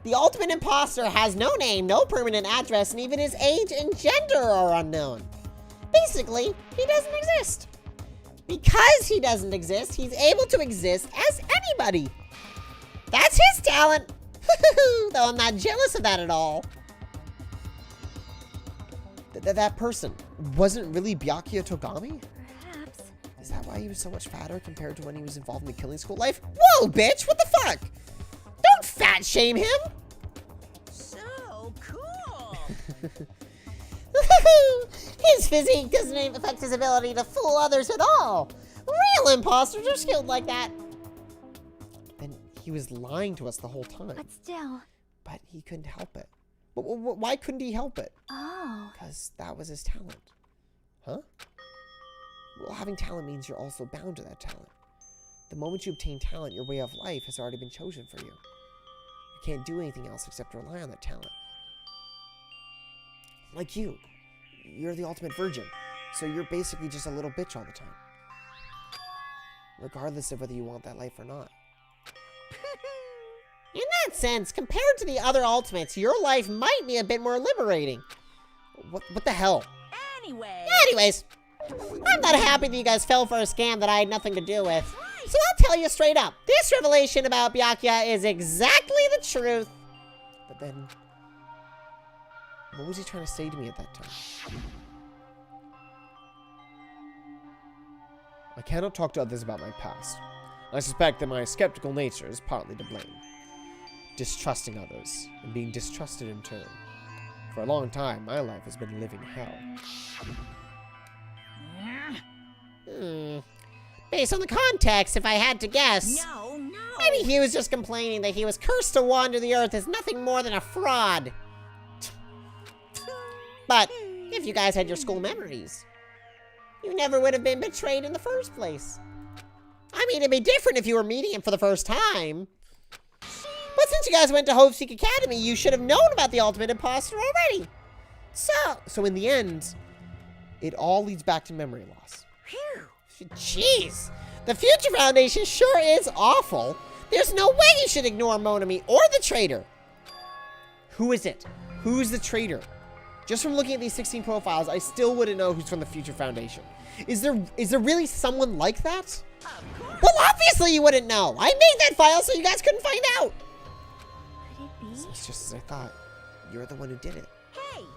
S4: The ultimate imposter has no name, no permanent address, and even his age and gender are unknown. Basically, he doesn't exist. Because he doesn't exist, he's able to exist as anybody. That's his talent. Though I'm not jealous of that at all.
S1: That person wasn't really Byakuya Togami?
S2: Perhaps.
S1: Is that why he was so much fatter compared to when he was involved in the killing school life? Whoa, bitch! What the fuck? Don't fat shame him!
S5: So cool!
S4: His physique doesn't even affect his ability to fool others at all. Real imposters are skilled like that.
S1: And he was lying to us the whole time.
S2: But still.
S1: But he couldn't help it. Why couldn't he help it?
S2: Oh.
S1: Because that was his talent. Huh? Well, having talent means you're also bound to that talent. The moment you obtain talent, your way of life has already been chosen for you. You can't do anything else except rely on that talent. Like you. You're the ultimate virgin. So you're basically just a little bitch all the time. Regardless of whether you want that life or not.
S4: In that sense, compared to the other ultimates, your life might be a bit more liberating.
S1: What the hell?
S4: Anyways, I'm not happy that you guys fell for a scam that I had nothing to do with. So I'll tell you straight up, this revelation about Byakuya is exactly the truth.
S1: But then, what was he trying to say to me at that time? I cannot talk to others about my past. I suspect that my skeptical nature is partly to blame. Distrusting others, and being distrusted in turn. For a long time, my life has been living hell.
S4: Based on the context, if I had to guess,
S5: No.
S4: maybe he was just complaining that he was cursed to wander the earth as nothing more than a fraud. But if you guys had your school memories, you never would have been betrayed in the first place. I mean, it'd be different if you were meeting him for the first time. But since you guys went to Hope Seek Academy, you should have known about the ultimate imposter already.
S1: So in the end, it all leads back to memory loss.
S4: Jeez, the Future Foundation sure is awful. There's no way you should ignore Monami or the traitor.
S1: Who is it? Who's the traitor? Just from looking at these 16 profiles, I still wouldn't know who's from the Future Foundation. Is there really someone like that?
S4: Well, obviously you wouldn't know. I made that file so you guys couldn't find out.
S2: Could it be?
S1: It's just as I thought. You're the one who did it.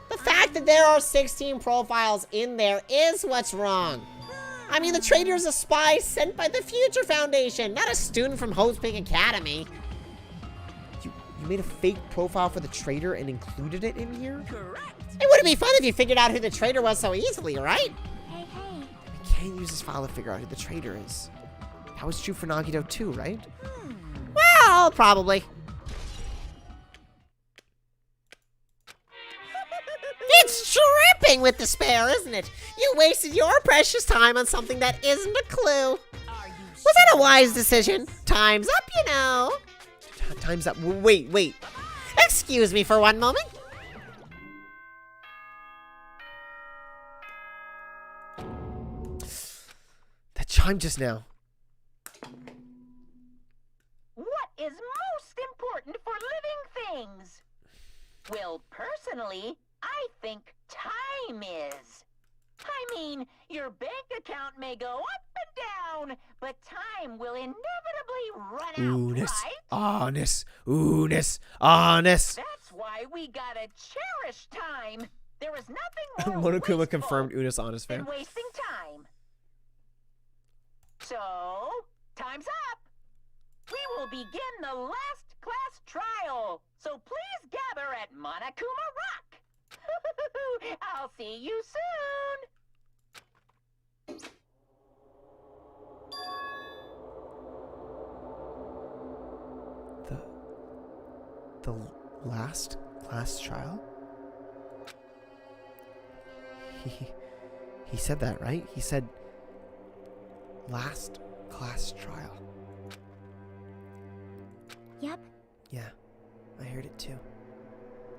S4: The fact that there are 16 profiles in there is what's wrong. I mean, the traitor is a spy sent by the Future Foundation, not a student from Hope Seek Academy.
S1: You made a fake profile for the traitor and included it in here?
S5: Correct.
S4: It wouldn't be fun if you figured out who the traitor was so easily, right?
S2: Hey.
S1: We can't use this file to figure out who the traitor is. That was true for Nagito too, right?
S4: Well, probably. It's dripping with despair, isn't it? You wasted your precious time on something that isn't a clue.
S5: Are you
S4: Was that a wise decision? Time's up, you know.
S1: Time's up. Wait.
S4: Excuse me for one moment.
S1: That chimed just now.
S3: What is most important for living things? Well, personally, I think time is. I mean, your bank account may go up and down, but time will inevitably run out, right?
S1: Honest.
S3: That's why we gotta cherish time. There is nothing more
S1: Monokuma
S3: wasteful
S1: confirmed Unis honest
S3: than
S1: fan.
S3: wasting time. So, time's up. We will begin the last class trial. So please gather at Monokuma Rock. I'll see you soon.
S1: The last class trial? He said that, right? He said last class trial.
S2: Yep.
S1: Yeah, I heard it too.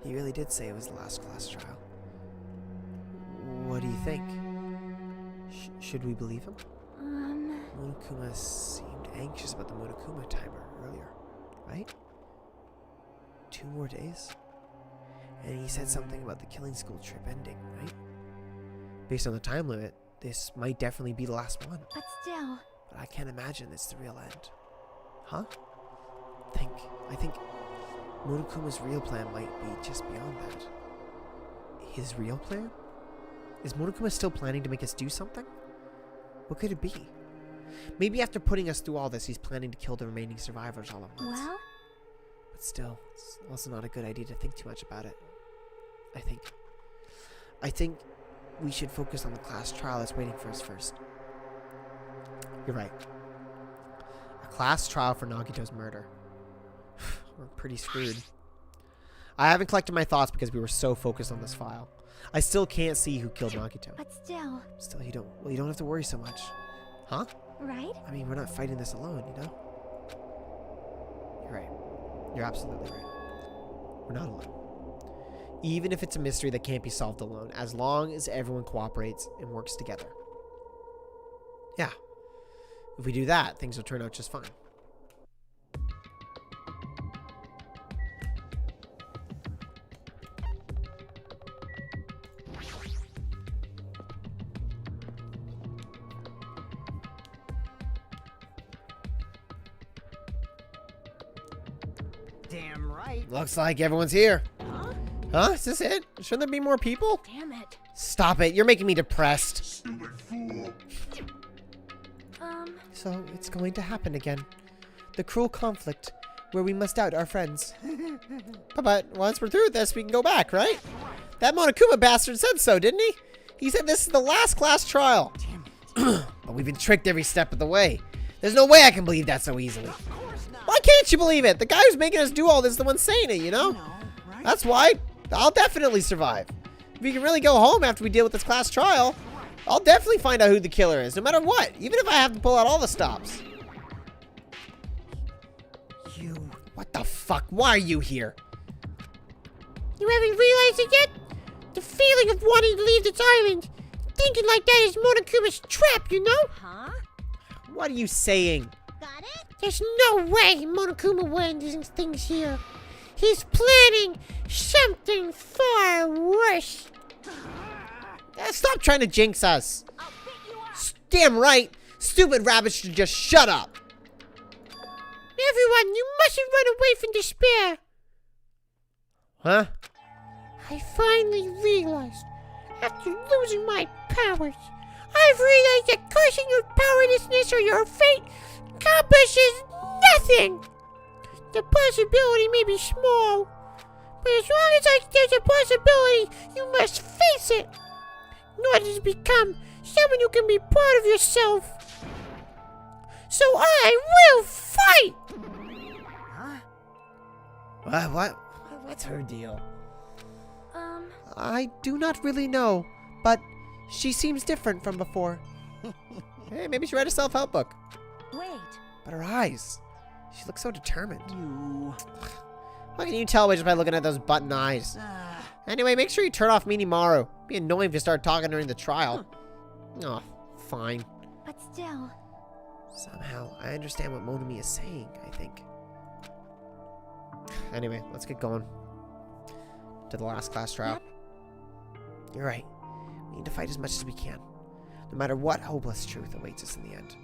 S1: He really did say it was the last class trial. What do you think? Should we believe him? Monokuma seemed anxious about the Monokuma timer earlier, right? 2 more days? And he said something about the killing school trip ending, right? Based on the time limit, this might definitely be the last one.
S2: But still.
S1: But I can't imagine it's the real end. Huh? I think Monokuma's real plan might be just beyond that. His real plan? Is Monokuma still planning to make us do something? What could it be? Maybe after putting us through all this, he's planning to kill the remaining survivors all at once.
S2: Well,
S1: But still, it's also not a good idea to think too much about it. I think we should focus on the class trial that's waiting for us first. You're right. A class trial for Nagito's murder. We're pretty screwed. I haven't collected my thoughts because we were so focused on this file. I still can't see who killed Nagito.
S2: but still,
S1: Still, you don't have to worry so much. Huh?
S2: right?
S1: I mean, we're not fighting this alone, you know? You're right. You're absolutely right. We're not alone. Even if it's a mystery that can't be solved alone, as long as everyone cooperates and works together. Yeah. If we do that, things will turn out just fine.
S5: Damn right.
S1: Looks like everyone's here.
S5: Huh?
S1: Huh? Is this it? Shouldn't there be more people?
S5: Damn it.
S1: Stop it. You're making me depressed. So, it's going to happen again. The cruel conflict where we must out our friends. But once we're through with this, we can go back, right? That Monokuma bastard said so, didn't he? He said this is the last class trial.
S5: Damn it.
S1: But we've been tricked every step of the way. There's no way I can believe that so easily.
S5: Of course not.
S1: Why can't you believe it? The guy who's making us do all this is the one saying it, you know?
S5: No, right?
S1: That's why I'll definitely survive. If we can really go home after we deal with this class trial, I'll definitely find out who the killer is, no matter what. Even if I have to pull out all the stops. You... What the fuck? Why are you here?
S4: You haven't realized it yet? The feeling of wanting to leave this island. Thinking like that is Monokuma's trap, you know?
S2: Huh?
S1: What are you saying?
S2: Got it?
S4: There's no way Monokuma would end these things here. He's planning something far worse.
S1: Stop trying to jinx us.
S2: I'll pick you up.
S1: Damn right. Stupid rabbits should just shut up.
S4: Everyone, you mustn't run away from despair.
S1: Huh?
S4: I finally realized, after losing my powers, I've realized that cursing your powerlessness or your fate accomplishes nothing. The possibility may be small, but as long as there's a possibility, you must face it. In order to become someone who can be proud of yourself. So I will fight!
S5: Huh?
S1: What's her deal?
S2: Um,
S1: I do not really know, but she seems different from before. Hey, maybe she read a self-help book.
S2: wait.
S1: But her eyes, she looks so determined.
S5: You...
S1: How can you tell just by looking at those button eyes? Anyway, make sure you turn off Minimaru. It'd be annoying if you start talking during the trial. Oh, fine.
S2: But still,
S1: Somehow, I understand what Monami is saying, I think. Anyway, let's get going. To the last class trial. You're right. We need to fight as much as we can. No matter what hopeless truth awaits us in the end.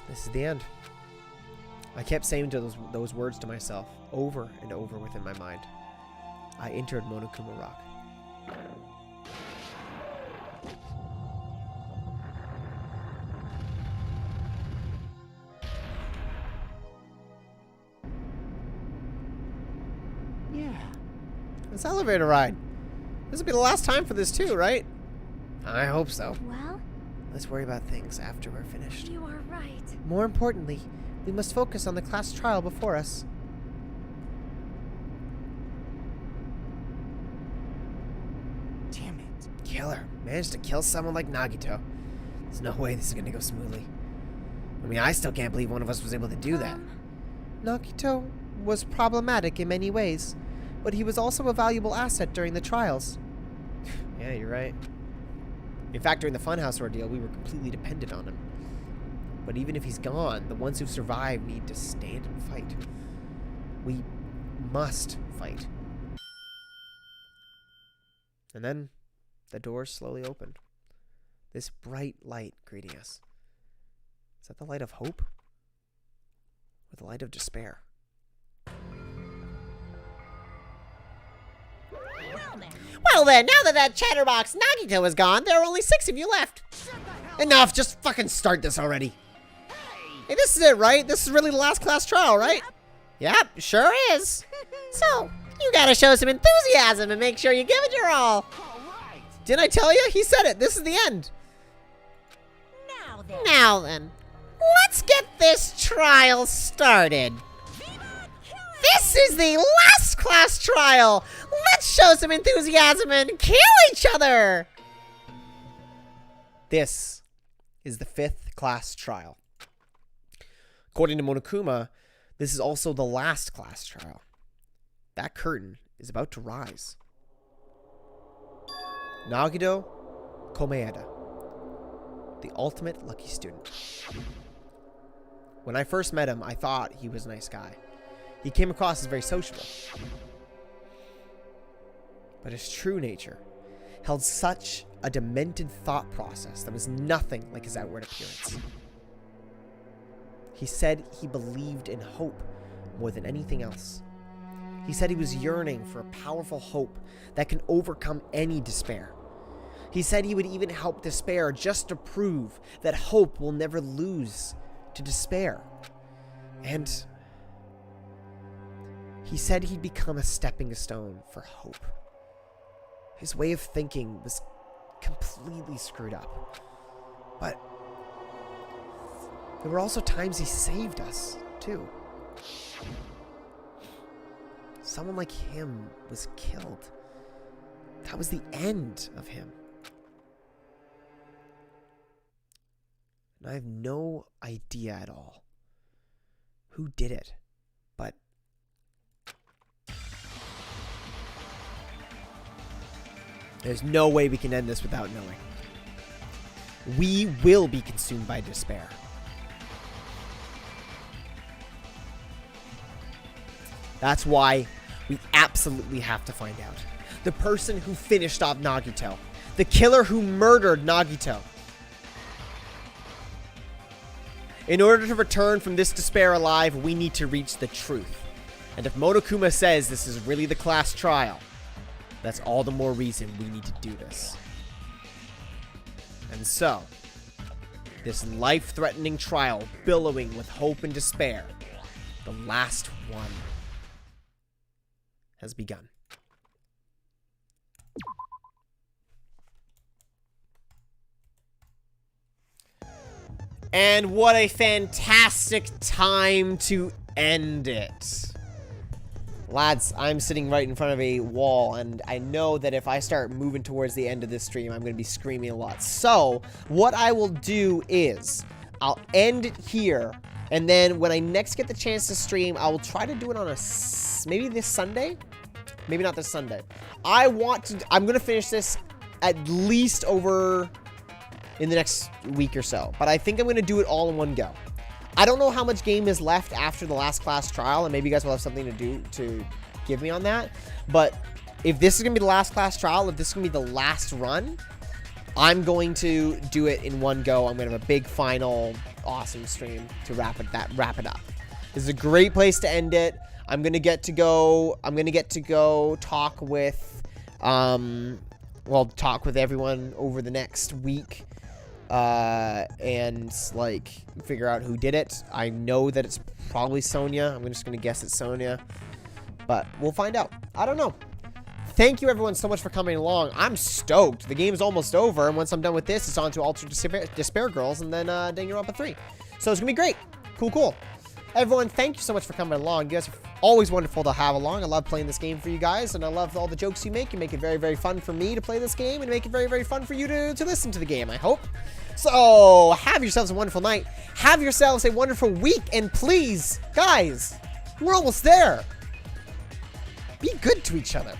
S1: This is the end. I kept saying those words to myself over and over within my mind. I entered Monokuma Rock.
S5: Yeah.
S1: This elevator ride. This will be the last time for this too, right? I hope so.
S2: well,
S1: Let's worry about things after we're finished.
S2: you are right.
S1: More importantly, we must focus on the class trial before us.
S5: Damn it.
S1: Killer. Managed to kill someone like Nagito. There's no way this is gonna go smoothly. I mean, I still can't believe one of us was able to do that. Nagito was problematic in many ways, but he was also a valuable asset during the trials. Yeah, you're right. In fact, during the Funhouse ordeal, we were completely dependent on him. But even if he's gone, the ones who've survived need to stand and fight. We must fight. And then, the doors slowly opened. This bright light greeting us. Is that the light of hope? with the light of despair.
S4: Well then, now that chatterbox Nagito is gone, there are only 6 of you left.
S1: Enough, just fucking start this already. Hey, this is it, right? This is really the last class trial, right?
S4: Yep, sure is. So, you gotta show some enthusiasm and make sure you give it your all.
S1: Didn't I tell you? He said it. This is the end.
S4: Now then, let's get this trial started. This is the last class trial. Let's show some enthusiasm and kill each other.
S1: This is the 5th class trial. According to Monokuma, this is also the last class trial. That curtain is about to rise. Nagito Komaeda, the ultimate lucky student. When I first met him, I thought he was a nice guy. He came across as very sociable. But his true nature held such a demented thought process that was nothing like his outward appearance. He said he believed in hope more than anything else. He said he was yearning for a powerful hope that can overcome any despair. He said he would even help despair just to prove that hope will never lose to despair. And he said he'd become a stepping stone for hope. His way of thinking was completely screwed up. But there were also times he saved us, too. Someone like him was killed. That was the end of him. And I have no idea at all who did it, but there's no way we can end this without knowing. We will be consumed by despair. That's why we absolutely have to find out. The person who finished off Nagito. The killer who murdered Nagito. In order to return from this despair alive, we need to reach the truth. And if Monokuma says this is really the class trial, that's all the more reason we need to do this. And so, this life-threatening trial billowing with hope and despair, the last one, has begun. And what a fantastic time to end it. Lads, I'm sitting right in front of a wall, and I know that if I start moving towards the end of this stream, I'm going to be screaming a lot. So, what I will do is, I'll end it here, and then when I next get the chance to stream, I will try to do it on maybe this Sunday? Maybe not this Sunday. I'm going to finish this at least over in the next week or so, but I think I'm going to do it all in one go. I don't know how much game is left after the last class trial, and maybe you guys will have something to do to give me on that, but if this is going to be the last class trial, if this is going to be the last run, I'm going to do it in one go. I'm going to have a big final awesome stream to wrap it up. This is a great place to end it. I'm going to get to go talk with talk with everyone over the next week. And like figure out who did it. I know that it's probably Sonia. I'm just gonna guess it's Sonia, but we'll find out. I don't know. Thank you everyone so much for coming along. I'm stoked. The game is almost over, and once I'm done with this, it's on to Ultra Despair Girls, and then Danganronpa 3. So it's gonna be great. Cool. Everyone, thank you so much for coming along. You guys are always wonderful to have along. I love playing this game for you guys, and I love all the jokes you make. You make it very, very fun for me to play this game, and make it very, very fun for you to listen to the game, I hope. So, have yourselves a wonderful night. Have yourselves a wonderful week, and please, guys, we're almost there. Be good to each other.